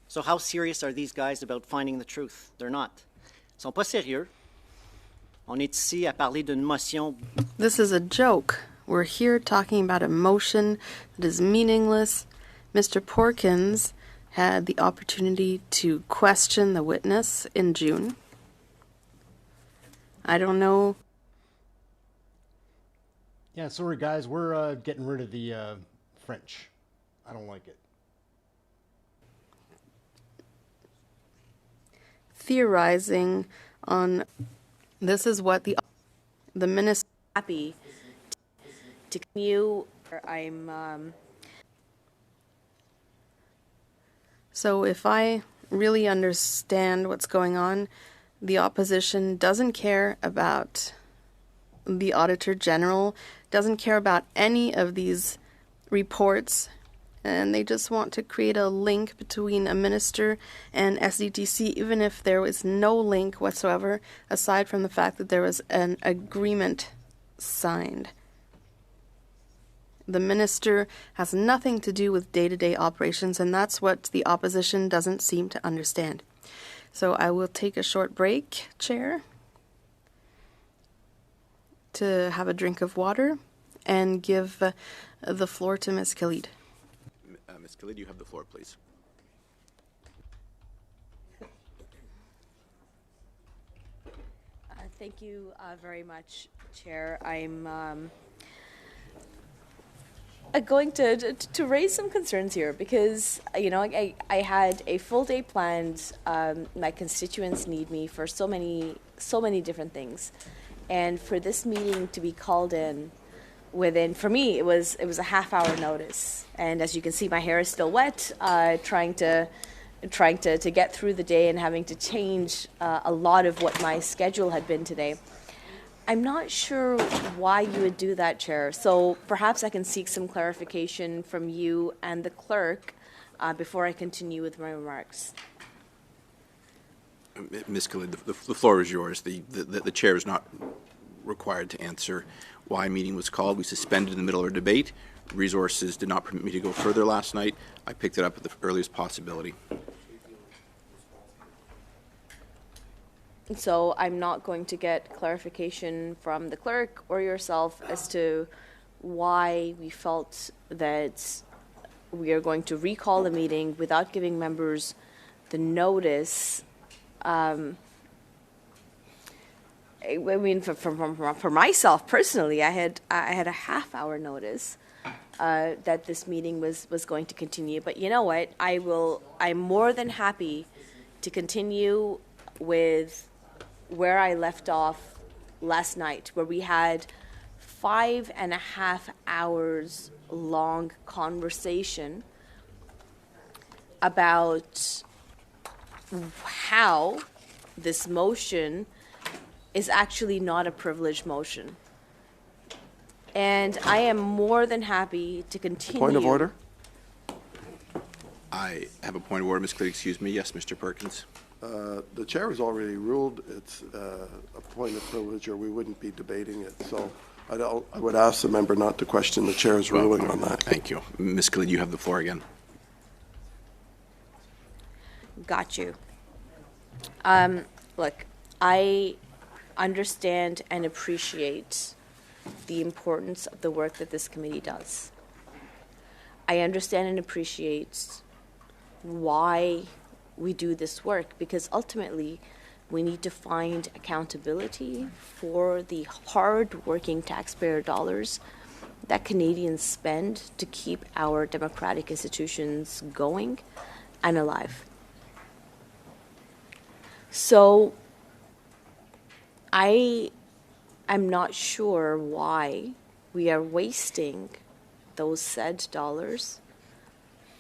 So how serious are these guys about finding the truth? They're not. Ils sont pas sérieux. On est ici à parler d'une motion. This is a joke. We're here talking about a motion that is meaningless. Mr. Porkins had the opportunity to question the witness in June. I don't know. Yeah, sorry guys, we're getting rid of the French. I don't like it. Theorizing on this is what the minister happy to you. I'm So if I really understand what's going on, the opposition doesn't care about the Auditor General, doesn't care about any of these reports, and they just want to create a link between a minister and SDTC, even if there was no link whatsoever, aside from the fact that there was an agreement signed. The minister has nothing to do with day-to-day operations, and that's what the opposition doesn't seem to understand. So I will take a short break, Chair, to have a drink of water and give the floor to Ms. Khalid. Ms. Khalid, you have the floor, please. Thank you very much, Chair. I'm going to raise some concerns here because, you know, I had a full day planned. My constituents need me for so many different things. And for this meeting to be called in within, for me, it was a half-hour notice. And as you can see, my hair is still wet, trying to get through the day and having to change a lot of what my schedule had been today. I'm not sure why you would do that, Chair. So perhaps I can seek some clarification from you and the clerk before I continue with my remarks. Ms. Khalid, the floor is yours. The chair is not required to answer why a meeting was called. We suspended in the middle of our debate. Resources did not permit me to go further last night. I picked it up at the earliest possibility. So I'm not going to get clarification from the clerk or yourself as to why we felt that we are going to recall the meeting without giving members the notice. I mean, for myself personally, I had a half-hour notice that this meeting was going to continue. But you know what? I'm more than happy to continue with where I left off last night, where we had 5.5 hours long conversation about how this motion is actually not a privileged motion. And I am more than happy to continue. Point of order? I have a point of order, Ms. Cleary. Excuse me. Yes, Mr. Perkins. The chair has already ruled it's a point of privilege, or we wouldn't be debating it. So I would ask the member not to question the chair's ruling on that. Thank you. Ms. Khalid, you have the floor again. Got you. Look, I understand and appreciate the importance of the work that this committee does. I understand and appreciate why we do this work, because ultimately we need to find accountability for the hard-working taxpayer dollars that Canadians spend to keep our democratic institutions going and alive. So I am not sure why we are wasting those said dollars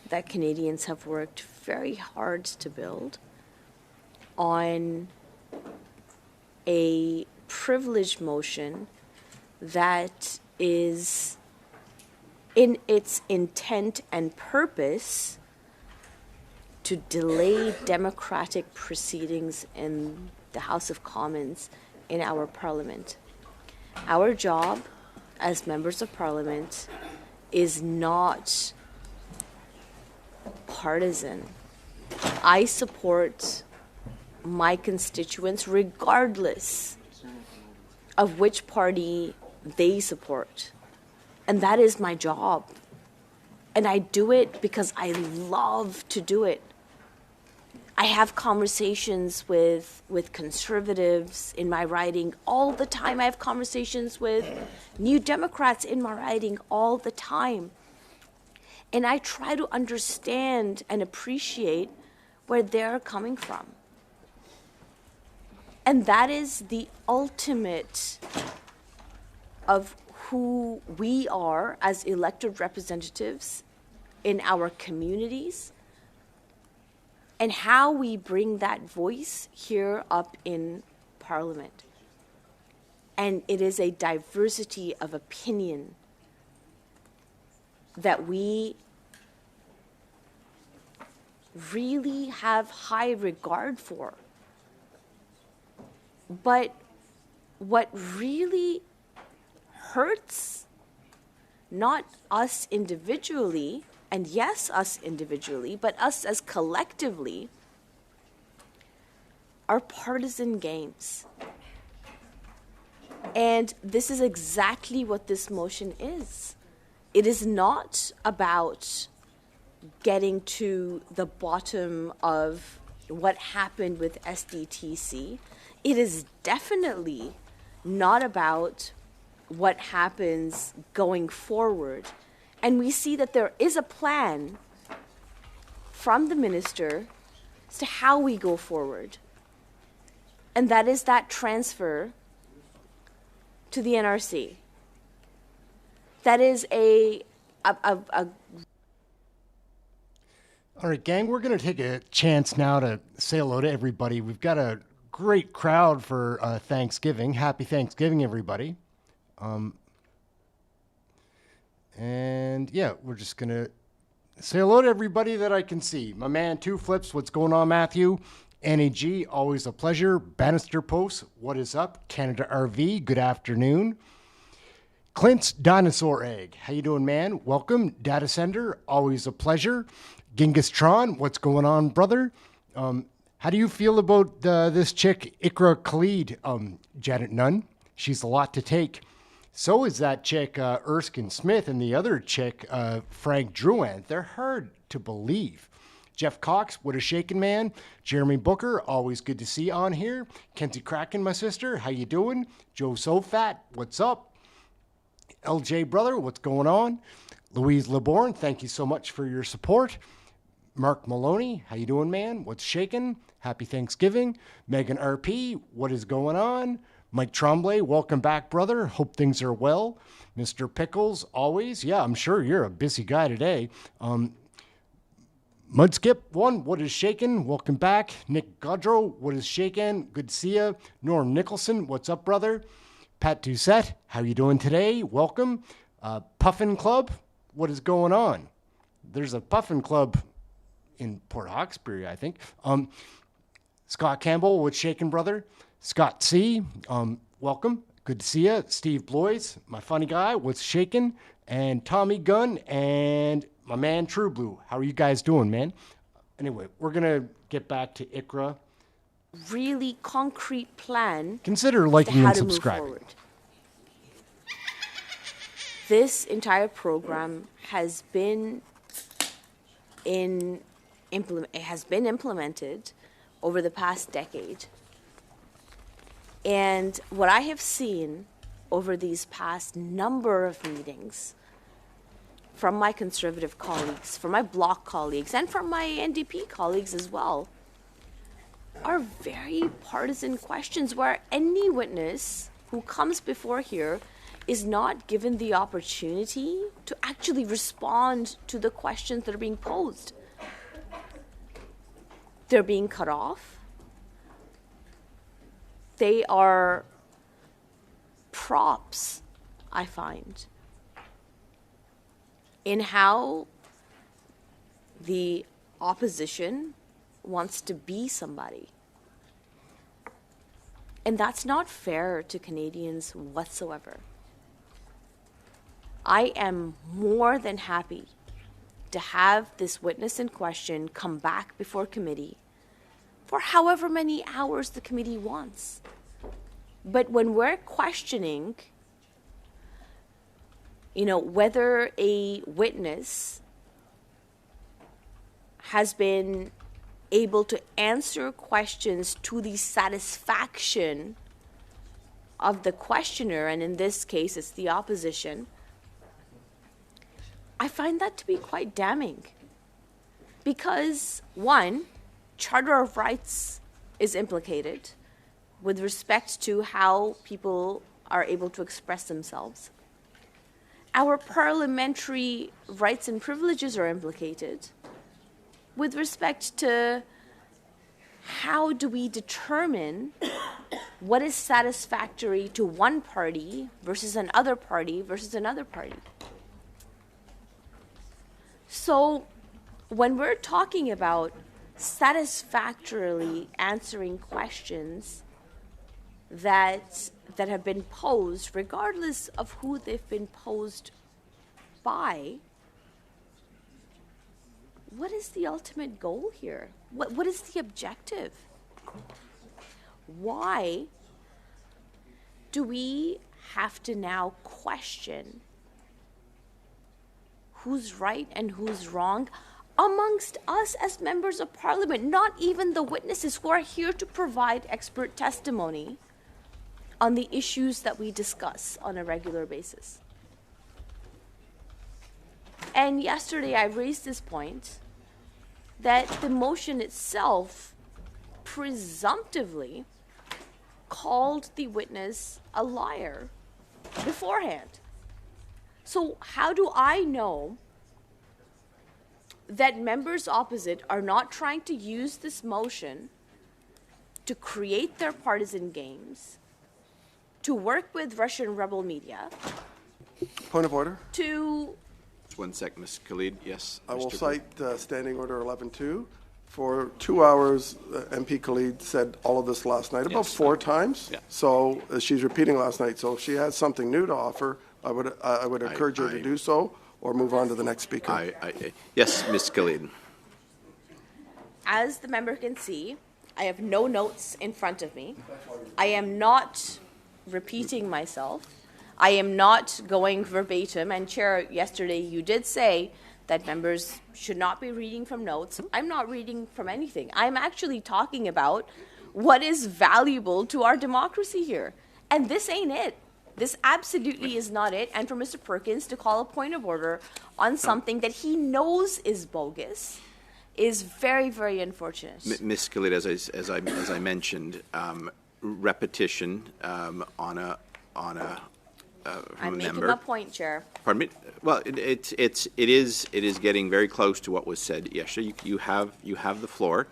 that Canadians have worked very hard to build on a privilege motion that is, in its intent and purpose, to delay democratic proceedings in the House of Commons in our Parliament. Our job as members of Parliament is not partisan. I support my constituents regardless of which party they support. And that is my job. And I do it because I love to do it. I have conversations with conservatives in my riding all the time. I have conversations with New Democrats in my riding all the time. And I try to understand and appreciate where they're coming from. And that is the ultimate of who we are as elected representatives in our communities, and how we bring that voice here up in Parliament. And it is a diversity of opinion that we really have high regard for. But what really hurts, not us individually, and yes, us individually, but us as collectively, are partisan games. And this is exactly what this motion is. It is not about getting to the bottom of what happened with SDTC. It is definitely not about what happens going forward. and we see that there is a plan from the minister as to how we go forward. And that is that transfer to the NRC. That is a All right, gang, we're going to take a chance now to say hello to everybody. We've got a great crowd for Thanksgiving. Happy Thanksgiving, everybody. And yeah, we're just going to say hello to everybody that I can see. My man, Two Flips, what's going on, Matthew? NAG, always a pleasure. Bannister Post, what is up? Canada RV, good afternoon. Clint's Dinosaur Egg, how you doing, man? Welcome. Data Sender, always a pleasure. Genghis Tron, what's going on, brother? How do you feel about this chick, Ikra Khalid, Janet Nunn? She's a lot to take. So is that chick, Erskine Smith, and the other chick, Frank Drouin. They're hard to believe. Jeff Cox, what a shaking man. Jeremy Booker, always good to see you on here. Kenzie Kraken, my sister, how you doing? Joe Sofat, what's up? LJ Brother, what's going on? Louise LeBourne, thank you so much for your support. Mark Maloney, how you doing, man? What's shaking? Happy Thanksgiving. Megan RP, what is going on? Mike Tremblay, welcome back, brother. Hope things are well. Mr. Pickles, always. Yeah, I'm sure you're a busy guy today. Mudskip one, what is shaking? Welcome back. Nick Godrow, what is shaking? Good to see ya. Norm Nicholson, what's up, brother? Pat Doucette, how you doing today? Welcome. Puffin Club, what is going on? There's a Puffin Club in Port Hawkesbury, I think. Scott Campbell, what's shaking, brother? Scott C, welcome. Good to see you. Steve Blois, my funny guy, what's shaking? And Tommy Gunn and my man True Blue. How are you guys doing, man? Anyway, we're going to get back to Ikra. really concrete plan. Consider liking and subscribing. This entire program has been implemented over the past decade. And what I have seen over these past number of meetings from my Conservative colleagues, from my Bloc colleagues, and from my NDP colleagues as well, are very partisan questions where any witness who comes before here is not given the opportunity to actually respond to the questions that are being posed. They're being cut off. They are props, I find, in how the opposition wants to be somebody. And that's not fair to Canadians whatsoever. I am more than happy to have this witness in question come back before committee for however many hours the committee wants. But when we're questioning, whether a witness has been able to answer questions to the satisfaction of the questioner, and in this case it's the opposition, I find that to be quite damning. Because, one, Charter of Rights is implicated with respect to how people are able to express themselves. Our parliamentary rights and privileges are implicated with respect to how do we determine what is satisfactory to one party versus another party versus another party. So when we're talking about satisfactorily answering questions that have been posed, regardless of who they've been posed by, what is the ultimate goal here? What is the objective? Why do we have to now question who's right and who's wrong amongst us as members of Parliament, not even the witnesses who are here to provide expert testimony on the issues that we discuss on a regular basis? And yesterday I raised this point that the motion itself presumptively called the witness a liar beforehand. So how do I know that members opposite are not trying to use this motion to create their partisan games, to work with Russian rebel media, Point of order. to... Just 1 sec, Ms. Khalid. Yes. I will Mr. cite Standing Order 11.2. For 2 hours, MP Khalid said all of this last night, about 4 times. Yeah. So she's repeating last night. So if she has something new to offer, I would encourage her to do so, or move on to the next speaker. Yes, Ms. Khalid. As the member can see, I have no notes in front of me. I am not repeating myself. I am not going verbatim. And Chair, yesterday you did say that members should not be reading from notes. I'm not reading from anything. I'm actually talking about what is valuable to our democracy here. And this ain't it. This absolutely is not it. And for Mr. Perkins to call a point of order on something that he knows is bogus is very, very unfortunate. Ms. Khalid, as I mentioned, repetition on a I'm making member. my point, Chair. Pardon me. Well, it is getting very close to what was said yesterday. You have the floor,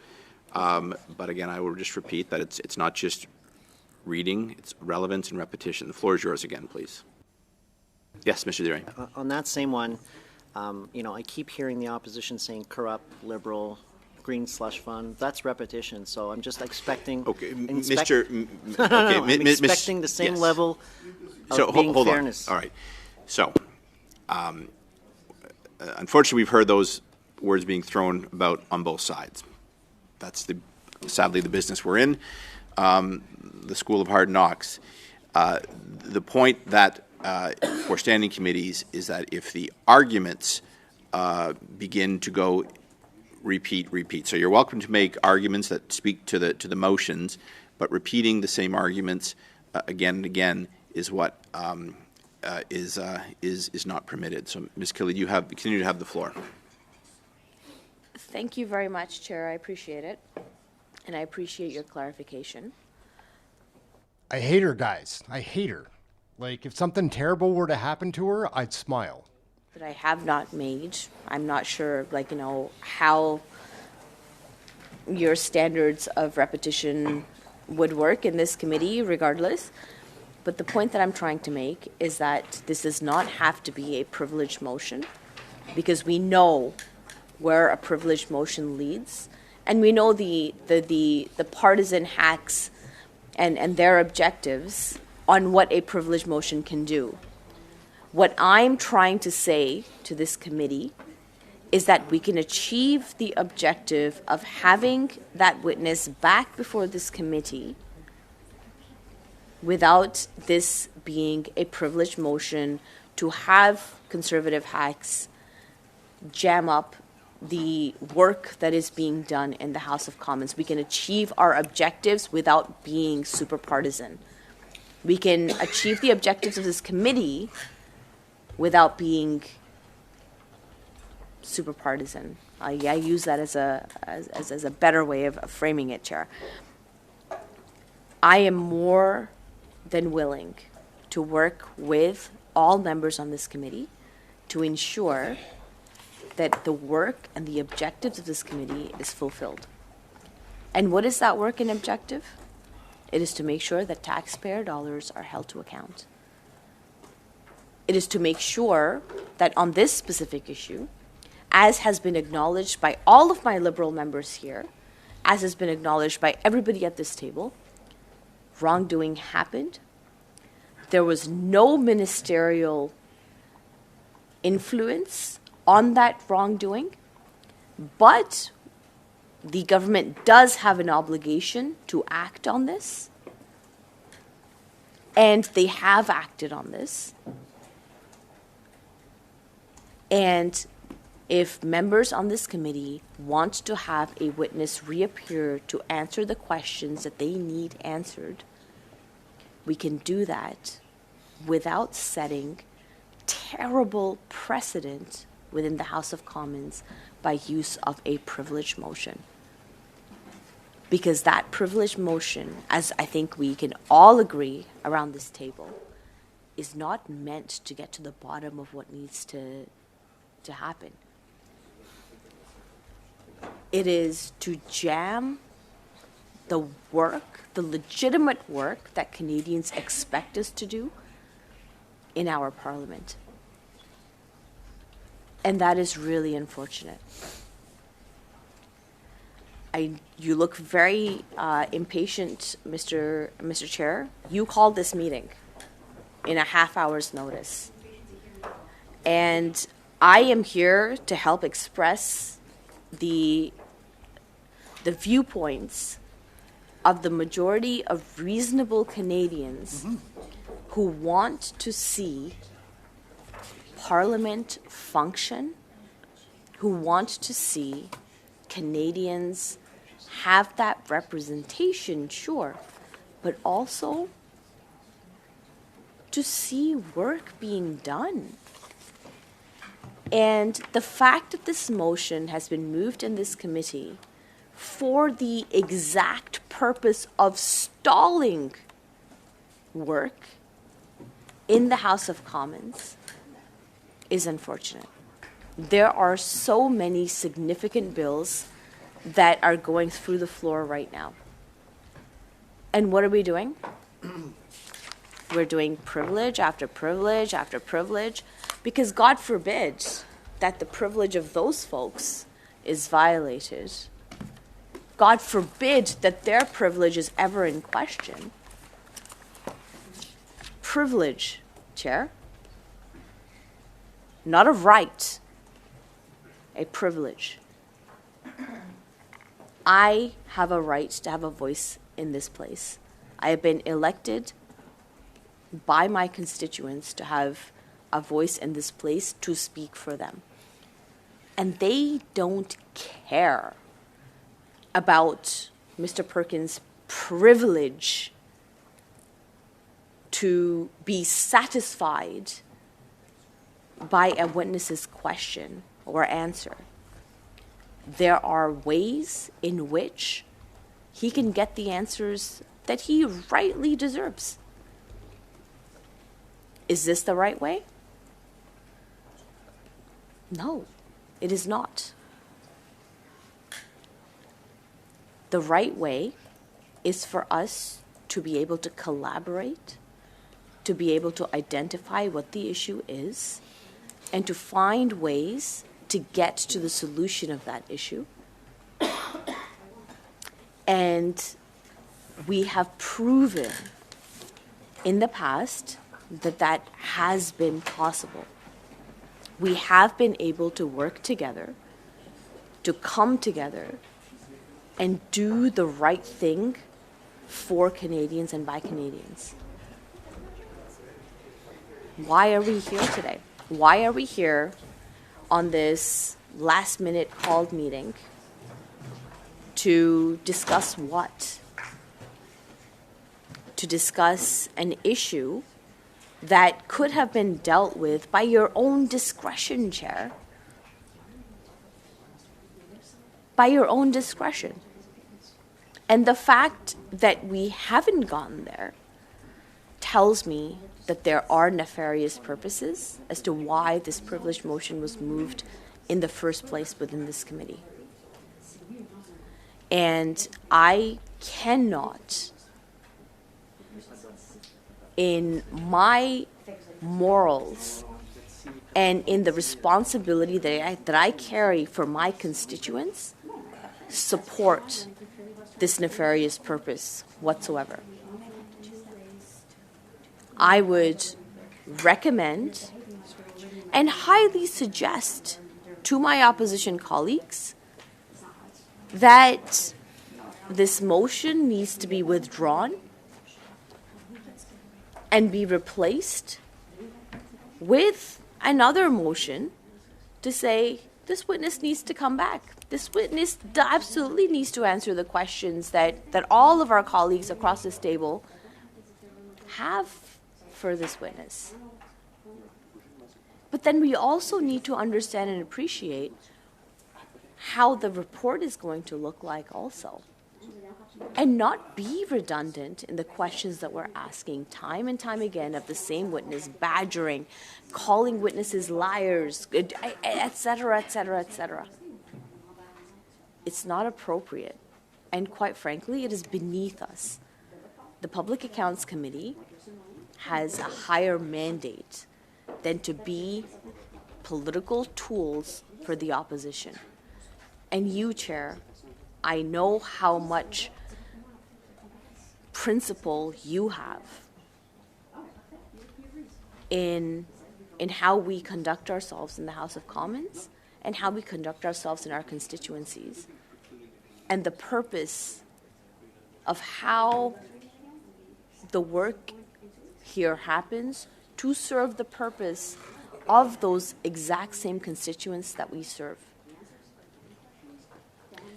but again, I will just repeat that it's not just reading; it's relevance and repetition. The floor is yours again, please. Yes, Mr. Deering. On that same one, I keep hearing the opposition saying corrupt, liberal, green slush fund. That's repetition. So I'm just expecting. Okay, Mr. Okay, I'm expecting the same level of being hold fairness. on. All right. So, unfortunately, we've heard those words being thrown about on both sides. That's sadly the business we're in, the school of hard knocks. The point that for standing committees is that if the arguments begin to go repeat. So you're welcome to make arguments that speak to the motions, but repeating the same arguments again and again is what is not permitted. So, Ms. Khalid, you continue to have the floor. Thank you very much, Chair. I appreciate it, and I appreciate your clarification. I hate her, guys. I hate her. Like, if something terrible were to happen to her, I'd smile. That I have not made. I'm not sure, how your standards of repetition would work in this committee, regardless. But the point that I'm trying to make is that this does not have to be a privileged motion, because we know where a privileged motion leads, and we know the partisan hacks and their objectives on what a privileged motion can do. What I'm trying to say to this committee is that we can achieve the objective of having that witness back before this committee without this being a privileged motion to have conservative hacks jam up the work that is being done in the House of Commons. We can achieve our objectives without being super partisan. We can achieve the objectives of this committee without being super partisan. I use that as a better way of framing it, Chair. I am more than willing to work with all members on this committee to ensure that the work and the objectives of this committee is fulfilled. And what is that work and objective? It is to make sure that taxpayer dollars are held to account. It is to make sure that on this specific issue, as has been acknowledged by all of my Liberal members here, as has been acknowledged by everybody at this table, wrongdoing happened. There was no ministerial influence on that wrongdoing, but the government does have an obligation to act on this, and they have acted on this. And if members on this committee want to have a witness reappear to answer the questions that they need answered, we can do that without setting terrible precedent within the House of Commons by use of a privilege motion. Because that privilege motion, as I think we can all agree around this table, is not meant to get to the bottom of what needs to happen. It is to jam the work, the legitimate work that Canadians expect us to do in our parliament. And that is really unfortunate. You look very impatient, Mr. Chair. You called this meeting in a half hour's notice. And I am here to help express the viewpoints of the majority of reasonable Canadians who want to see Parliament function, who want to see Canadians have that representation, sure, but also to see work being done. And the fact that this motion has been moved in this committee for the exact purpose of stalling work in the House of Commons is unfortunate. There are so many significant bills that are going through the floor right now. And what are we doing? We're doing privilege after privilege after privilege, because God forbid that the privilege of those folks is violated. God forbid that their privilege is ever in question. Privilege, Chair. Not a right, a privilege. I have a right to have a voice in this place. I have been elected by my constituents to have a voice in this place to speak for them. And they don't care about Mr. Perkins' privilege to be satisfied by a witness's question or answer. There are ways in which he can get the answers that he rightly deserves. Is this the right way? No, it is not. The right way is for us to be able to collaborate, to be able to identify what the issue is, and to find ways to get to the solution of that issue. And we have proven in the past that that has been possible. We have been able to work together, to come together, and do the right thing for Canadians and by Canadians. Why are we here today? Why are we here on this last-minute called meeting to discuss what? To discuss an issue that could have been dealt with by your own discretion, Chair. By your own discretion. And the fact that we haven't gotten there tells me that there are nefarious purposes as to why this privilege motion was moved in the first place within this committee. And I cannot, in my morals and in the responsibility that I carry for my constituents, support this nefarious purpose whatsoever. I would recommend and highly suggest to my opposition colleagues that this motion needs to be withdrawn and be replaced with another motion to say this witness needs to come back. This witness absolutely needs to answer the questions that all of our colleagues across this table have for this witness. But then we also need to understand and appreciate how the report is going to look like also. And not be redundant in the questions that we're asking time and time again of the same witness, badgering, calling witnesses liars, etc., etc., etc. It's not appropriate. And quite frankly, it is beneath us. The Public Accounts Committee has a higher mandate than to be political tools for the opposition. And you, Chair, I know how much principle you have in how we conduct ourselves in the House of Commons and how we conduct ourselves in our constituencies, and the purpose of how the work here happens to serve the purpose of those exact same constituents that we serve.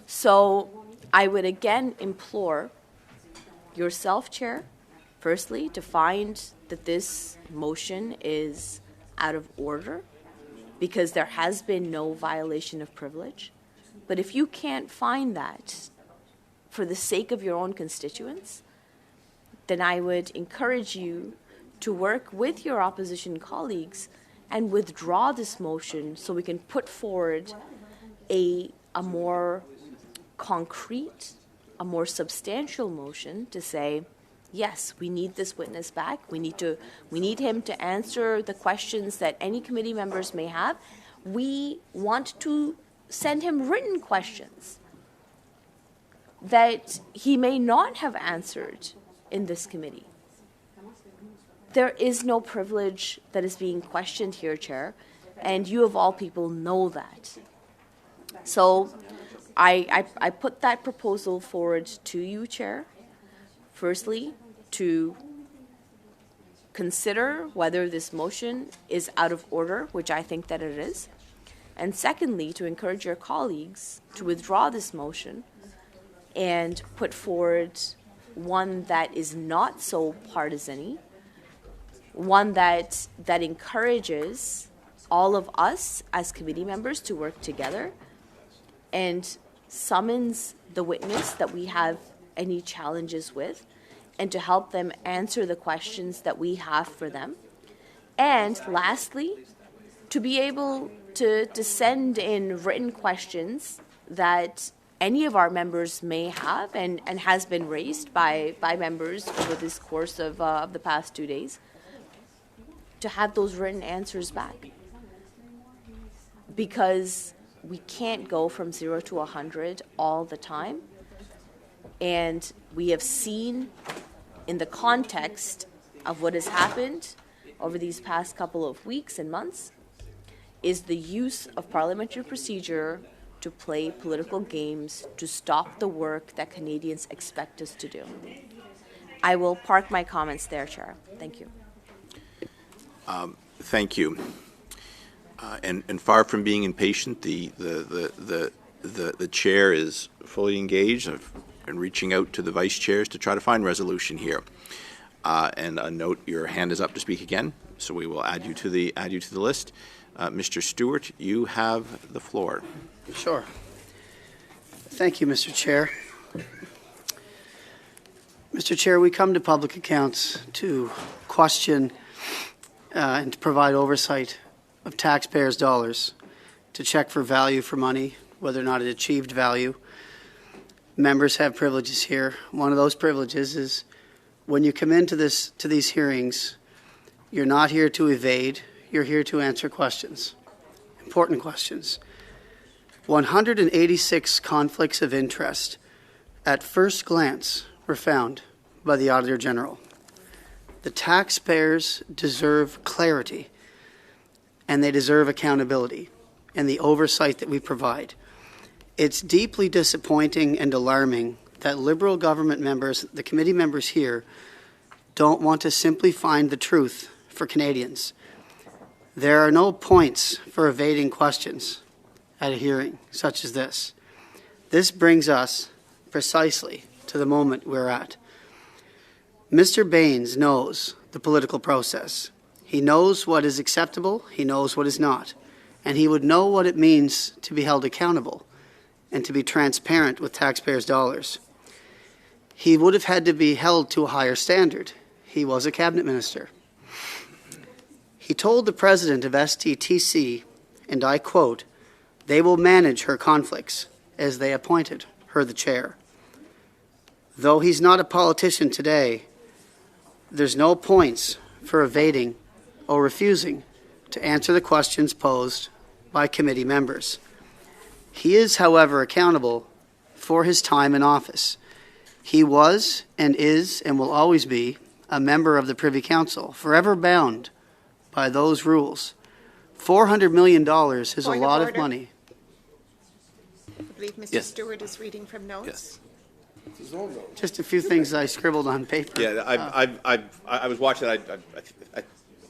So I would again implore yourself, Chair, firstly, to find that this motion is out of order because there has been no violation of privilege. But if you can't find that for the sake of your own constituents, then I would encourage you to work with your opposition colleagues and withdraw this motion so we can put forward a more concrete, a more substantial motion to say, yes, we need this witness back. We need him to answer the questions that any committee members may have. We want to send him written questions that he may not have answered in this committee. There is no privilege that is being questioned here, Chair, and you of all people know that. So I put that proposal forward to you, Chair. Firstly, to consider whether this motion is out of order, which I think that it is. And secondly, to encourage your colleagues to withdraw this motion and put forward one that is not so partisan-y, one that encourages all of us as committee members to work together and summons the witness that we have any challenges with and to help them answer the questions that we have for them. And lastly, to be able to send in written questions that any of our members may have and has been raised by members over this course of the past 2 days, to have those written answers back. Because we can't go from 0 to 100 all the time. And we have seen in the context of what has happened over these past couple of weeks and months is the use of parliamentary procedure to play political games to stop the work that Canadians expect us to do. I will park my comments there, Chair. Thank you. Thank you. And far from being impatient, the chair is fully engaged in reaching out to the vice chairs to try to find resolution here. And a note, your hand is up to speak again, so we will add you to the list. Mr. Stewart, you have the floor. Sure. Thank you, Mr. Chair. Mr. Chair, we come to public accounts to question and to provide oversight of taxpayers' dollars, to check for value for money, whether or not it achieved value. Members have privileges here. One of those privileges is when you come into these hearings, you're not here to evade, you're here to answer questions, important questions. 186 conflicts of interest at first glance were found by the Auditor General. The taxpayers deserve clarity and they deserve accountability and the oversight that we provide. It's deeply disappointing and alarming that Liberal government members, the committee members here, don't want to simply find the truth for Canadians. There are no points for evading questions at a hearing such as this. This brings us precisely to the moment we're at. Mr. Baines knows the political process. He knows what is acceptable, he knows what is not, and he would know what it means to be held accountable and to be transparent with taxpayers' dollars. He would have had to be held to a higher standard. He was a cabinet minister. He told the president of STTC, and I quote, "They will manage her conflicts as they appointed her the chair." Though he's not a politician today, there's no points for evading or refusing to answer the questions posed by committee members. He is, however, accountable for his time in office. He was and is and will always be a member of the Privy Council, forever bound by those rules. $400 million is a lot of money. I believe Mr. Yes. Stewart is reading from notes. Yes. Just a few things I scribbled on paper. Yeah, I was watching it.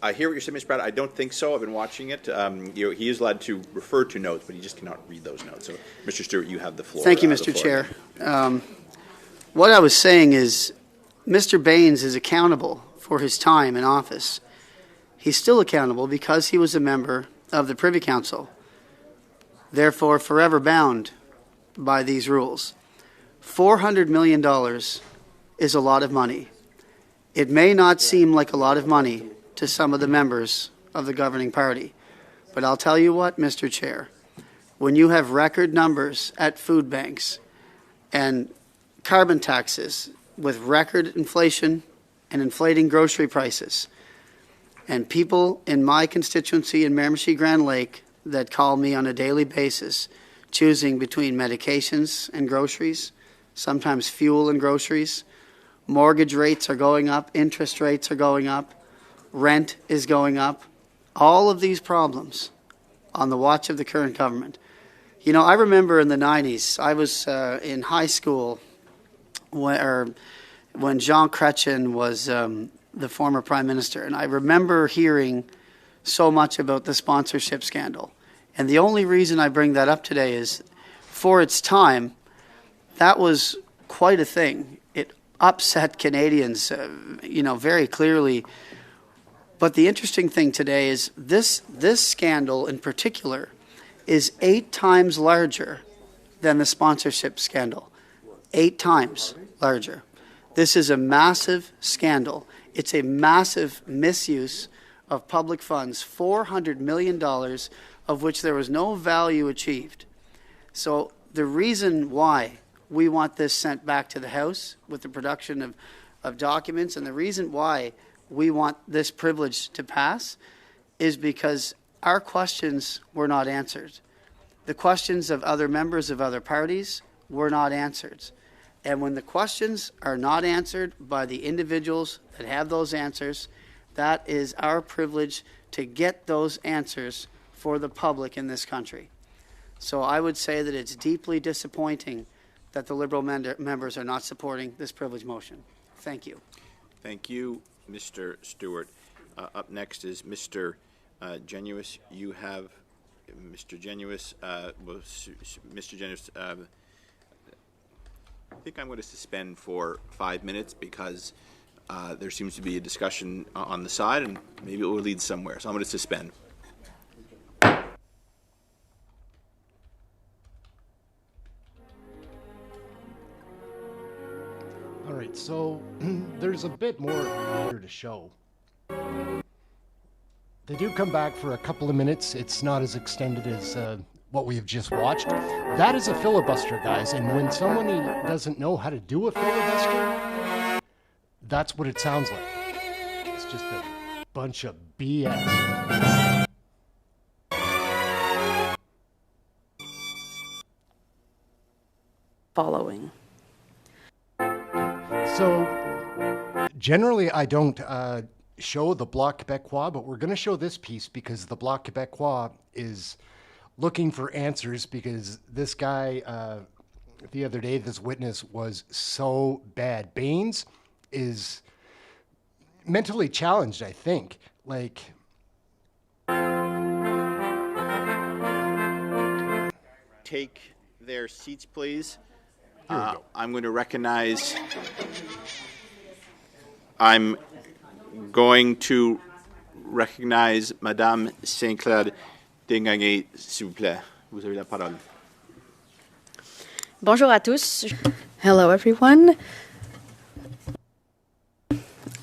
I hear what you're saying, Mr. Pratt. I don't think so. I've been watching it. He is allowed to refer to notes, but he just cannot read those notes. So, Mr. Stewart, you have the floor. Thank you, Mr. Chair. What I was saying is Mr. Baines is accountable for his time in office. He's still accountable because he was a member of the Privy Council, therefore forever bound by these rules. $400 million is a lot of money. It may not seem like a lot of money to some of the members of the governing party, but I'll tell you what, Mr. Chair, when you have record numbers at food banks and carbon taxes with record inflation and inflating grocery prices, and people in my constituency in Miramichi Grand Lake that call me on a daily basis choosing between medications and groceries, sometimes fuel and groceries, mortgage rates are going up, interest rates are going up, rent is going up, all of these problems on the watch of the current government. You know, I remember in the 90s, I was in high school when Jean Chrétien was the former prime minister, and I remember hearing so much about the sponsorship scandal. And the only reason I bring that up today is, for its time, that was quite a thing. It upset Canadians, very clearly. But the interesting thing today is this scandal in particular is 8 times larger than the sponsorship scandal. 8 times larger. This is a massive scandal. It's a massive misuse of public funds, $400 million of which there was no value achieved. So the reason why we want this sent back to the House with the production of documents, and the reason why we want this privilege to pass is because our questions were not answered. The questions of other members of other parties were not answered. And when the questions are not answered by the individuals that have those answers, that is our privilege to get those answers for the public in this country. So I would say that it's deeply disappointing that the Liberal members are not supporting this privilege motion. Thank you. Thank you, Mr. Stewart. Up next is Mr. Genuis. You have Mr. Genuis. Mr. Genuis, I think I'm going to suspend for 5 minutes because there seems to be a discussion on the side, and maybe it will lead somewhere. So I'm going to suspend. All right, so there's a bit more here to show. They do come back for a couple of minutes. It's not as extended as what we have just watched. That is a filibuster, guys, and when someone doesn't know how to do a filibuster, that's what it sounds like. It's just a bunch of BS. Following. So, generally I don't show the Bloc Québécois, but we're going to show this piece because the Bloc Québécois is looking for answers because this guy, the other day, this witness was so bad. Baines is mentally challenged, I think. Like, Take their seats, please. I'm going to recognize. I'm going to recognize Madame Sinclair Desgagnés, s'il vous plaît. Vous avez la parole. Bonjour à tous. Hello, everyone.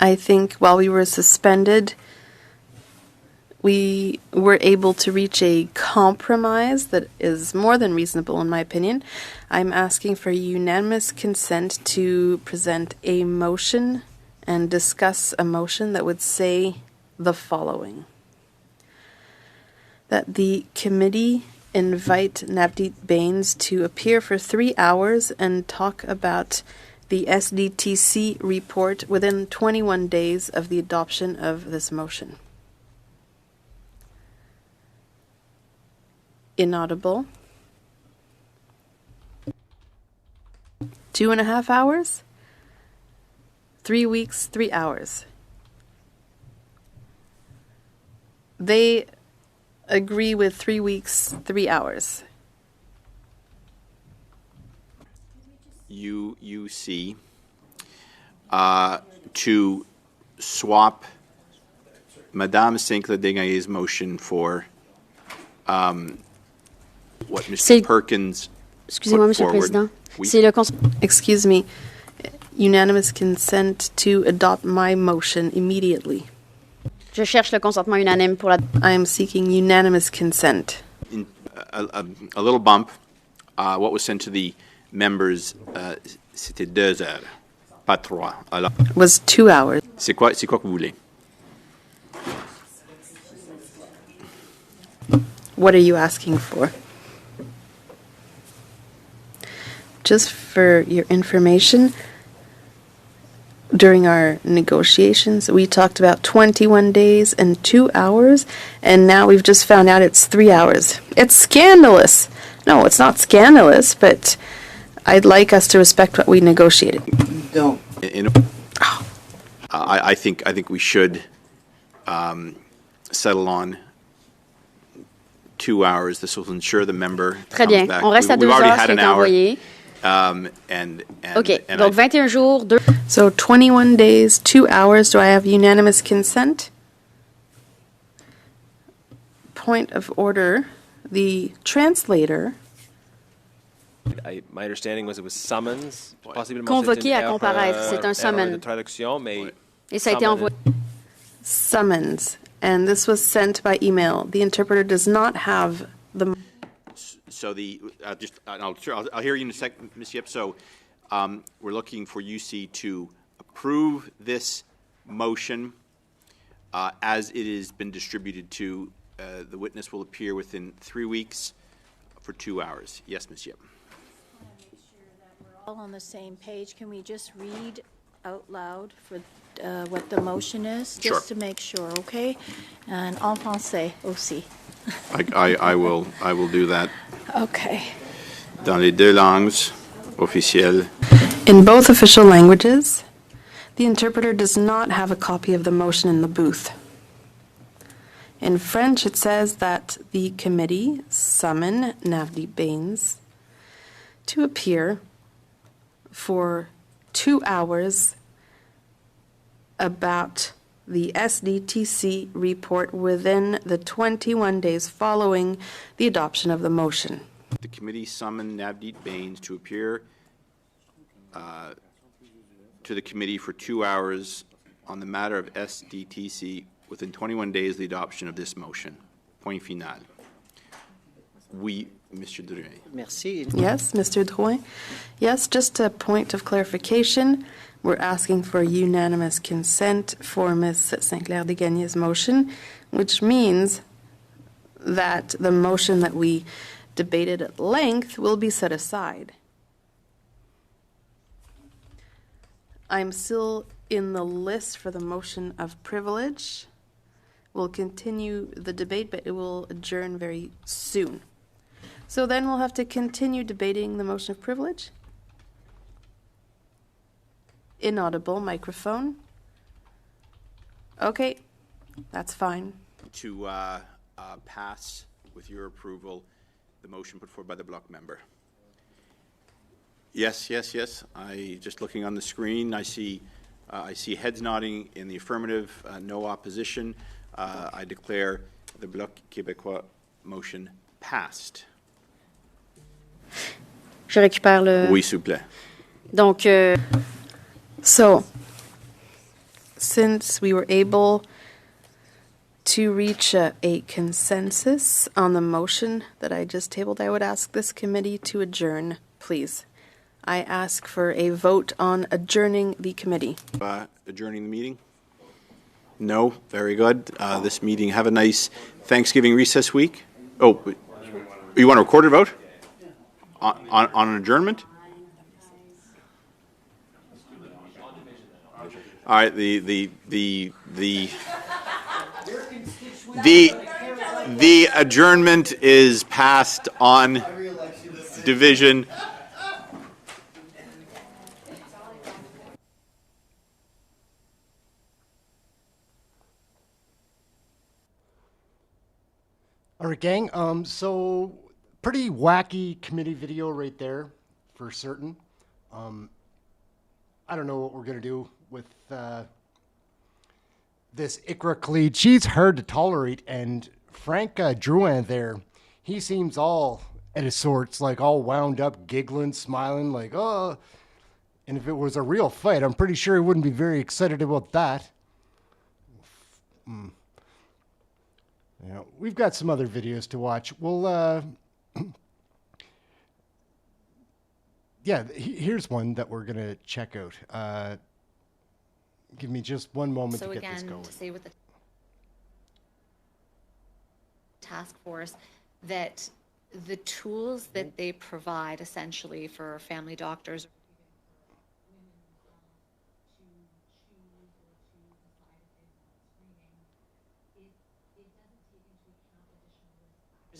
I think while we were suspended, we were able to reach a compromise that is more than reasonable, in my opinion. I'm asking for unanimous consent to present a motion and discuss a motion that would say the following: that the committee invite Navdeep Bains to appear for 3 hours and talk about the SDTC report within 21 days of the adoption of this motion. Inaudible. 2.5 hours? 3 weeks, 3 hours. They agree with 3 weeks, 3 hours. UC to swap Madame Sinclair Desgagnés' motion for what Mr. Perkins Excusez-moi, Monsieur le Président. C'est le Excuse me. Unanimous consent to adopt my motion immediately. Je cherche le consentement unanime pour la. I am seeking unanimous consent. A little bump. What was sent to the members, c'était 2 heures, pas 3. Alors, was 2 hours. C'est quoi que vous voulez? What are you asking for? Just for your information, during our negotiations, we talked about 21 days and 2 hours, and now we've just found out it's 3 hours. It's scandalous. No, it's not scandalous, but I'd like us to respect what we negotiated. Don't. I think we should settle on 2 hours. This will ensure the member Très comes bien. back. On reste à 2 We've already heures, had c'est an hour. envoyé. And OK, donc 21 jours, 2. So 21 days, 2 hours. Do I have unanimous consent? Point of order. The translator. My understanding was it was summons. Convoqué à comparaître, c'est un summon. De traduction, mais Et ça a été envoyé. Summons. And this was sent by email. The interpreter does not have the. So I'll hear you in a second, Ms. Yip. So we're looking for UC to approve this motion as it has been distributed to the witness will appear within 3 weeks for 2 hours. Yes, Ms. Yip. All on the same page. Can we just read out loud for what the motion is, just to make sure, okay? And en français aussi. I will do that. Okay. Dans les deux langues officielles. In both official languages, the interpreter does not have a copy of the motion in the booth. In French, it says that the committee summon Navdeep Bains to appear for 2 hours about the SDTC report within the 21 days following the adoption of the motion. The committee summoned Navdeep Bains to appear to the committee for 2 hours on the matter of SDTC within 21 days of the adoption of this motion. Point final. Oui, Mr. Drouin. Merci. Yes, Mr. Drouin. Yes, just a point of clarification. We're asking for unanimous consent for Ms. Sinclair Desgagnés' motion, which means that the motion that we debated at length will be set aside. I'm still in the list for the motion of privilege. We'll continue the debate, but it will adjourn very soon. So then we'll have to continue debating the motion of privilege. Inaudible microphone. Okay, that's fine. To pass, with your approval, the motion put forward by the block member. Yes. I just looking on the screen, I see I see heads nodding in the affirmative, no opposition. I declare the Bloc Québécois motion passed. Je récupère le... Oui, s'il vous plaît. Donc, So, since we were able to reach a consensus on the motion that I just tabled, I would ask this committee to adjourn, please. I ask for a vote on adjourning the committee. Adjourning the meeting? No? Very good. This meeting, have a nice Thanksgiving recess week. Oh, you want a recorded vote? On an adjournment? All right, the adjournment is passed on division. All right, gang. So pretty wacky committee video right there, for certain. I don't know what we're gonna do with this Ikra Khalid. She's hard to tolerate, and Frank Drouin there, he seems all at his sorts, like all wound up, giggling, smiling, like, oh. And if it was a real fight, I'm pretty sure he wouldn't be very excited about that. Yeah, we've got some other videos to watch. We'll, yeah, here's one that we're gonna check out. Give me just one moment to get this going. So again, to say with the task force that the tools that they provide essentially for family doctors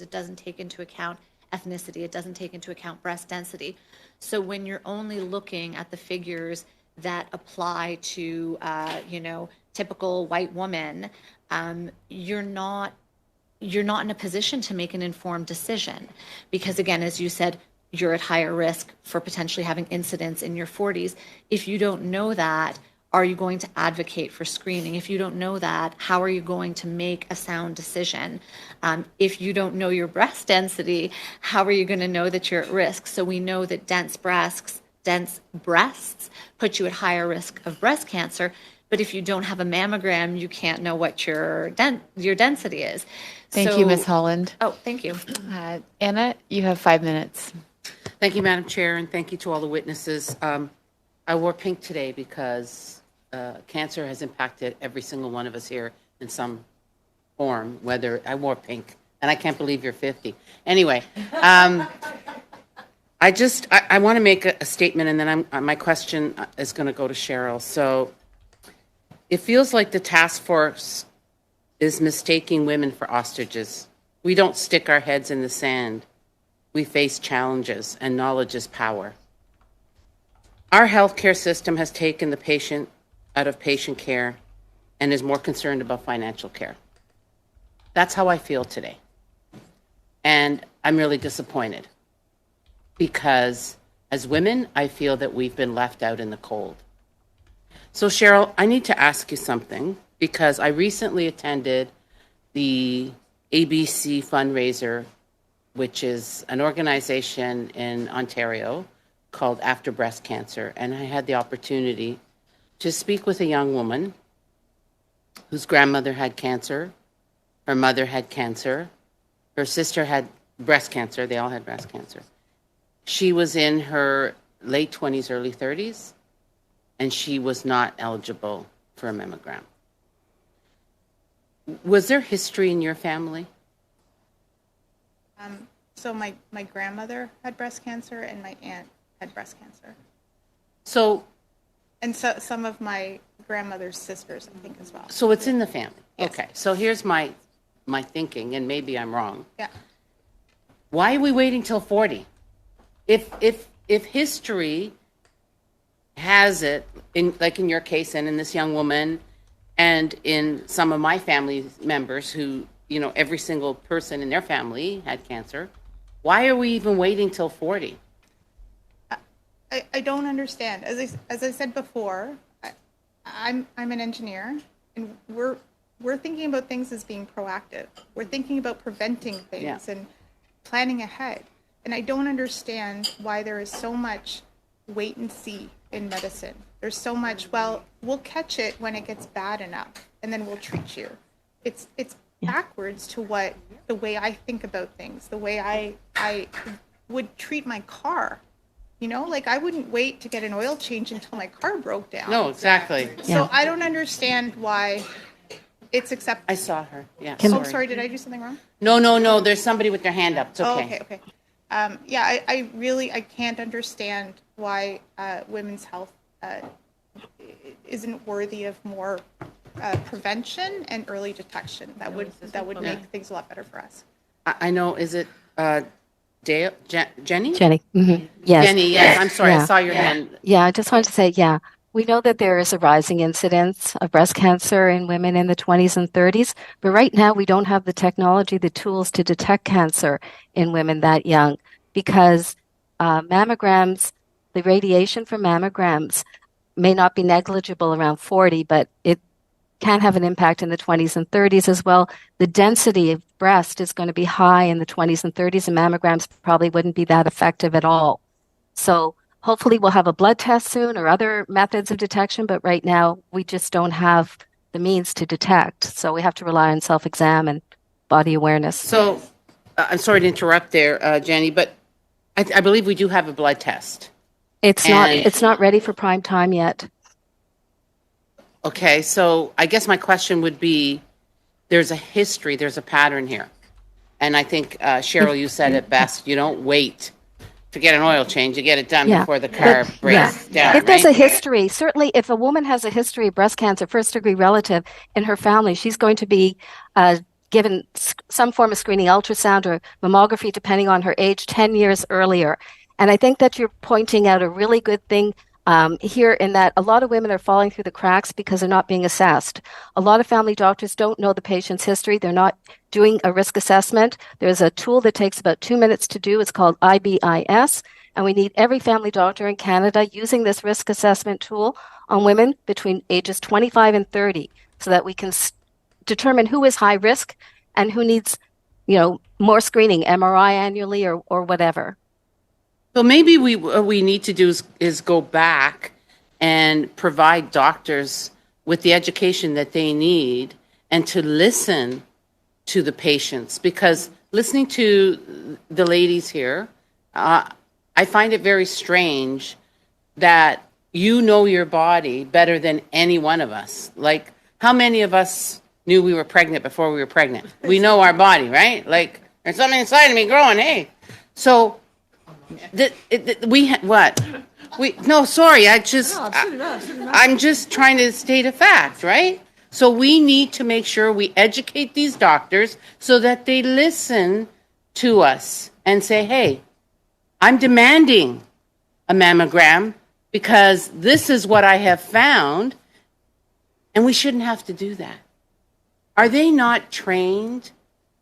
it doesn't take into account ethnicity, it doesn't take into account breast density. So when you're only looking at the figures that apply to, typical white woman, you're not in a position to make an informed decision. Because again, as you said, you're at higher risk for potentially having incidents in your 40s. If you don't know that, are you going to advocate for screening? If you don't know that, how are you going to make a sound decision? If you don't know your breast density, how are you going to know that you're at risk? So we know that dense breasts put you at higher risk of breast cancer. But if you don't have a mammogram, you can't know what your density is. Thank you, Ms. Holland. Oh, thank you. Anna, you have 5 minutes. Thank you, Madam Chair, and thank you to all the witnesses. I wore pink today because cancer has impacted every single one of us here in some form, whether I wore pink, and I can't believe you're 50. Anyway, I want to make a statement, and then my question is going to go to Cheryl. So it feels like the task force is mistaking women for ostriches. We don't stick our heads in the sand. We face challenges, and knowledge is power. Our healthcare system has taken the patient out of patient care and is more concerned about financial care. That's how I feel today. And I'm really disappointed because as women, I feel that we've been left out in the cold. So Cheryl, I need to ask you something because I recently attended the ABC fundraiser, which is an organization in Ontario called After Breast Cancer. And I had the opportunity to speak with a young woman whose grandmother had cancer, her mother had cancer, her sister had breast cancer, they all had breast cancer. She was in her late 20s, early 30s, and she was not eligible for a mammogram. Was there history in your family? So my grandmother had breast cancer and my aunt had breast cancer. And so some of my grandmother's sisters, I think, as well. So it's in the family. Yes. Okay. So here's my thinking, and maybe I'm wrong. Yeah. Why are we waiting till 40? If history has it, like in your case and in this young woman, and in some of my family members who, every single person in their family had cancer, why are we even waiting till 40? I don't understand. As I said before, I'm an engineer, and we're thinking about things as being proactive. We're thinking about preventing things and planning ahead. And I don't understand why there is so much wait and see in medicine. There's so much, well, we'll catch it when it gets bad enough, and then we'll treat you. It's backwards to the way I think about things, the way I would treat my car. You know, like I wouldn't wait to get an oil change until my car broke down. No, exactly. So I don't understand why it's acceptable. I saw her. Yeah. Sorry, did I do something wrong? No. There's somebody with their hand up. It's okay. Okay. I really can't understand why women's health isn't worthy of more prevention and early detection. That would make things a lot better for us. I know. Is it Jenny? Jenny. Mm-hmm. Yes. Jenny. Yes. I'm sorry. I saw your hand. Yeah. I just wanted to say, we know that there is a rising incidence of breast cancer in women in the 20s and 30s, but right now we don't have the technology, the tools to detect cancer in women that young because mammograms, the radiation from mammograms may not be negligible around 40, but it can have an impact in the 20s and 30s as well. The density of breast is going to be high in the 20s and 30s, and mammograms probably wouldn't be that effective at all. So hopefully we'll have a blood test soon or other methods of detection, but right now we just don't have the means to detect. So we have to rely on self-exam and body awareness. So I'm sorry to interrupt there, Jenny, but I believe we do have a blood test. It's not ready for prime time yet. Okay, so I guess my question would be, there's a history, there's a pattern here. And I think, Cheryl, you said it best. You don't wait to get an oil change. You get it done before the car breaks down. If there's a history, certainly if a woman has a history of breast cancer, first-degree relative in her family, she's going to be given some form of screening, ultrasound or mammography, depending on her age, 10 years earlier. And I think that you're pointing out a really good thing here in that a lot of women are falling through the cracks because they're not being assessed. A lot of family doctors don't know the patient's history. They're not doing a risk assessment. There's a tool that takes about 2 minutes to do. It's called IBIS. And we need every family doctor in Canada using this risk assessment tool on women between ages 25 and 30 so that we can determine who is high risk and who needs, more screening, MRI annually or whatever. So maybe what we need to do is go back and provide doctors with the education that they need and to listen to the patients. Because listening to the ladies here, I find it very strange that you know your body better than any one of us. Like, how many of us knew we were pregnant before we were pregnant? We know our body, right? Like, there's something inside of me growing, hey. So... I'm just trying to state a fact, right? So we need to make sure we educate these doctors so that they listen to us and say, hey, I'm demanding a mammogram because this is what I have found, and we shouldn't have to do that. Are they not trained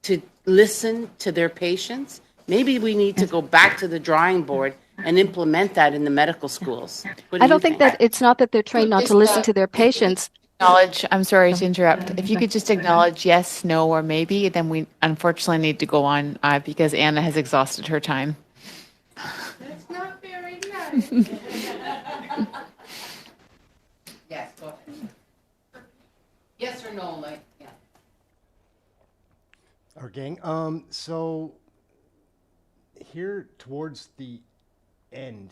to listen to their patients? Maybe we need to go back to the drawing board and implement that in the medical schools. I don't think that it's not that they're trained not to listen to their patients. I'm sorry to interrupt. If you could just acknowledge yes, no, or maybe, then we unfortunately need to go on because Anna has exhausted her time. That's not very nice. Yes, go ahead. Yes or no, Our gang. So here towards the end,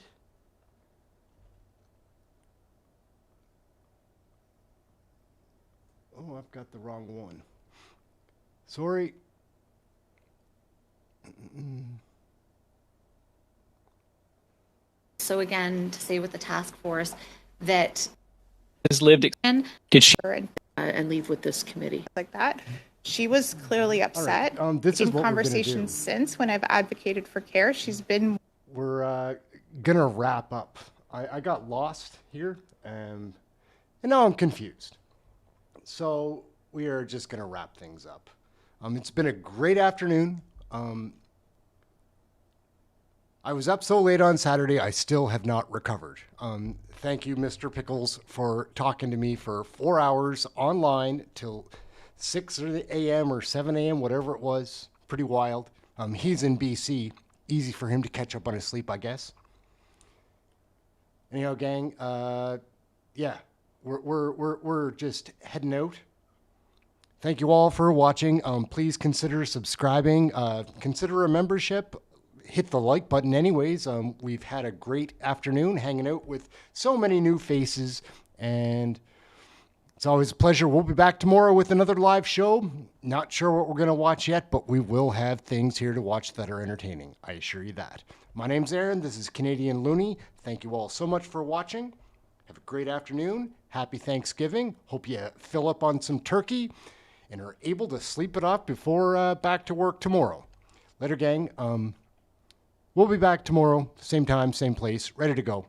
oh, I've got the wrong one. Sorry. So again, to say with the task force that has lived. Did she and leave with this committee like that? She was clearly upset. This is in what conversations since when I've advocated for care, she's been. We're gonna wrap up. I got lost here, and now I'm confused. So we are just gonna wrap things up. It's been a great afternoon. I was up so late on Saturday, I still have not recovered. Thank you, Mr. Pickles, for talking to me for 4 hours online till 6 a.m. or 7 a.m., whatever it was. Pretty wild. He's in BC. Easy for him to catch up on his sleep, I guess. Anyhow, gang, yeah, we're just heading out. Thank you all for watching. Please consider subscribing. Consider a membership. Hit the like button anyways. We've had a great afternoon hanging out with so many new faces, and it's always a pleasure. We'll be back tomorrow with another live show. Not sure what we're going to watch yet, but we will have things here to watch that are entertaining. I assure you that. My name's Aaron. This is Canadian Looney. Thank you all so much for watching. Have a great afternoon. Happy Thanksgiving. Hope you fill up on some turkey and are able to sleep it off before back to work tomorrow. Later, gang. We'll be back tomorrow, same time, same place, ready to go.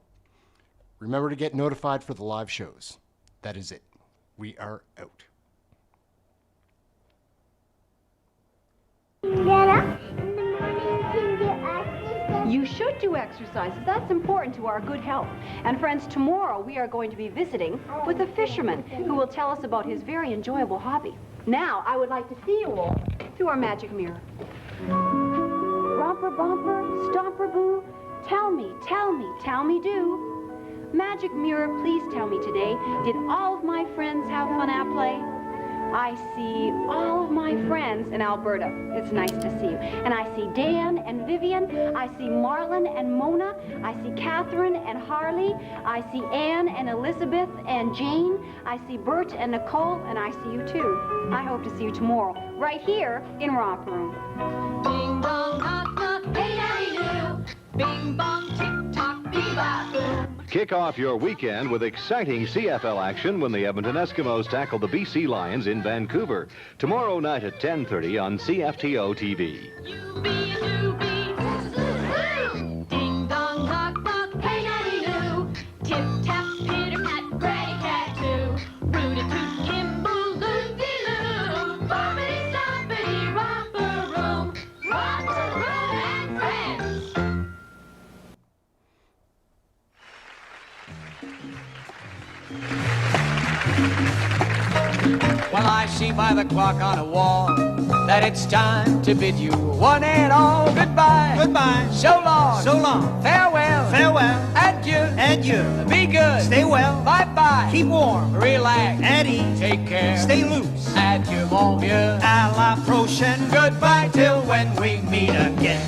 Remember to get notified for the live shows. That is it. We are out. You should do exercises. That's important to our good health. And friends, tomorrow we are going to be visiting with a fisherman who will tell us about his very enjoyable hobby. Now, I would like to see you all through our magic mirror. Romper, bumper, stomper, boo, tell me, do. Magic mirror, please tell me today, did all of my friends have fun at play? I see all of my friends in Alberta. It's nice to see you. And I see Dan and Vivian. I see Marlon and Mona. I see Catherine and Harley. I see Anne and Elizabeth and Jane. I see Bert and Nicole, and I see you too. I hope to see you tomorrow, right here in Romper Room. Bing bong, knock knock, hey daddy do. Bing bong, tick tock, bebop boom. Kick off your weekend with exciting CFL action when the Edmonton Eskimos tackle the BC Lions in Vancouver. Tomorrow night at 10:30 on CFTO TV. Ding dong, knock knock, hey daddy do. Tip tap, pitter pat, gray cat too. Rooty toot, kimble, loopy loo. Boppity stoppity, romper room. Romper room and friends. Well, I see by the clock on a wall that it's time to bid you one and all goodbye. Goodbye. So long. So long. Farewell. Farewell. Adieu. Adieu. Be good. Stay well. Bye-bye. Keep warm. Relax. At ease. Take care. Stay loose. Adieu, mon vieux. À la prochaine. Goodbye till when we meet again.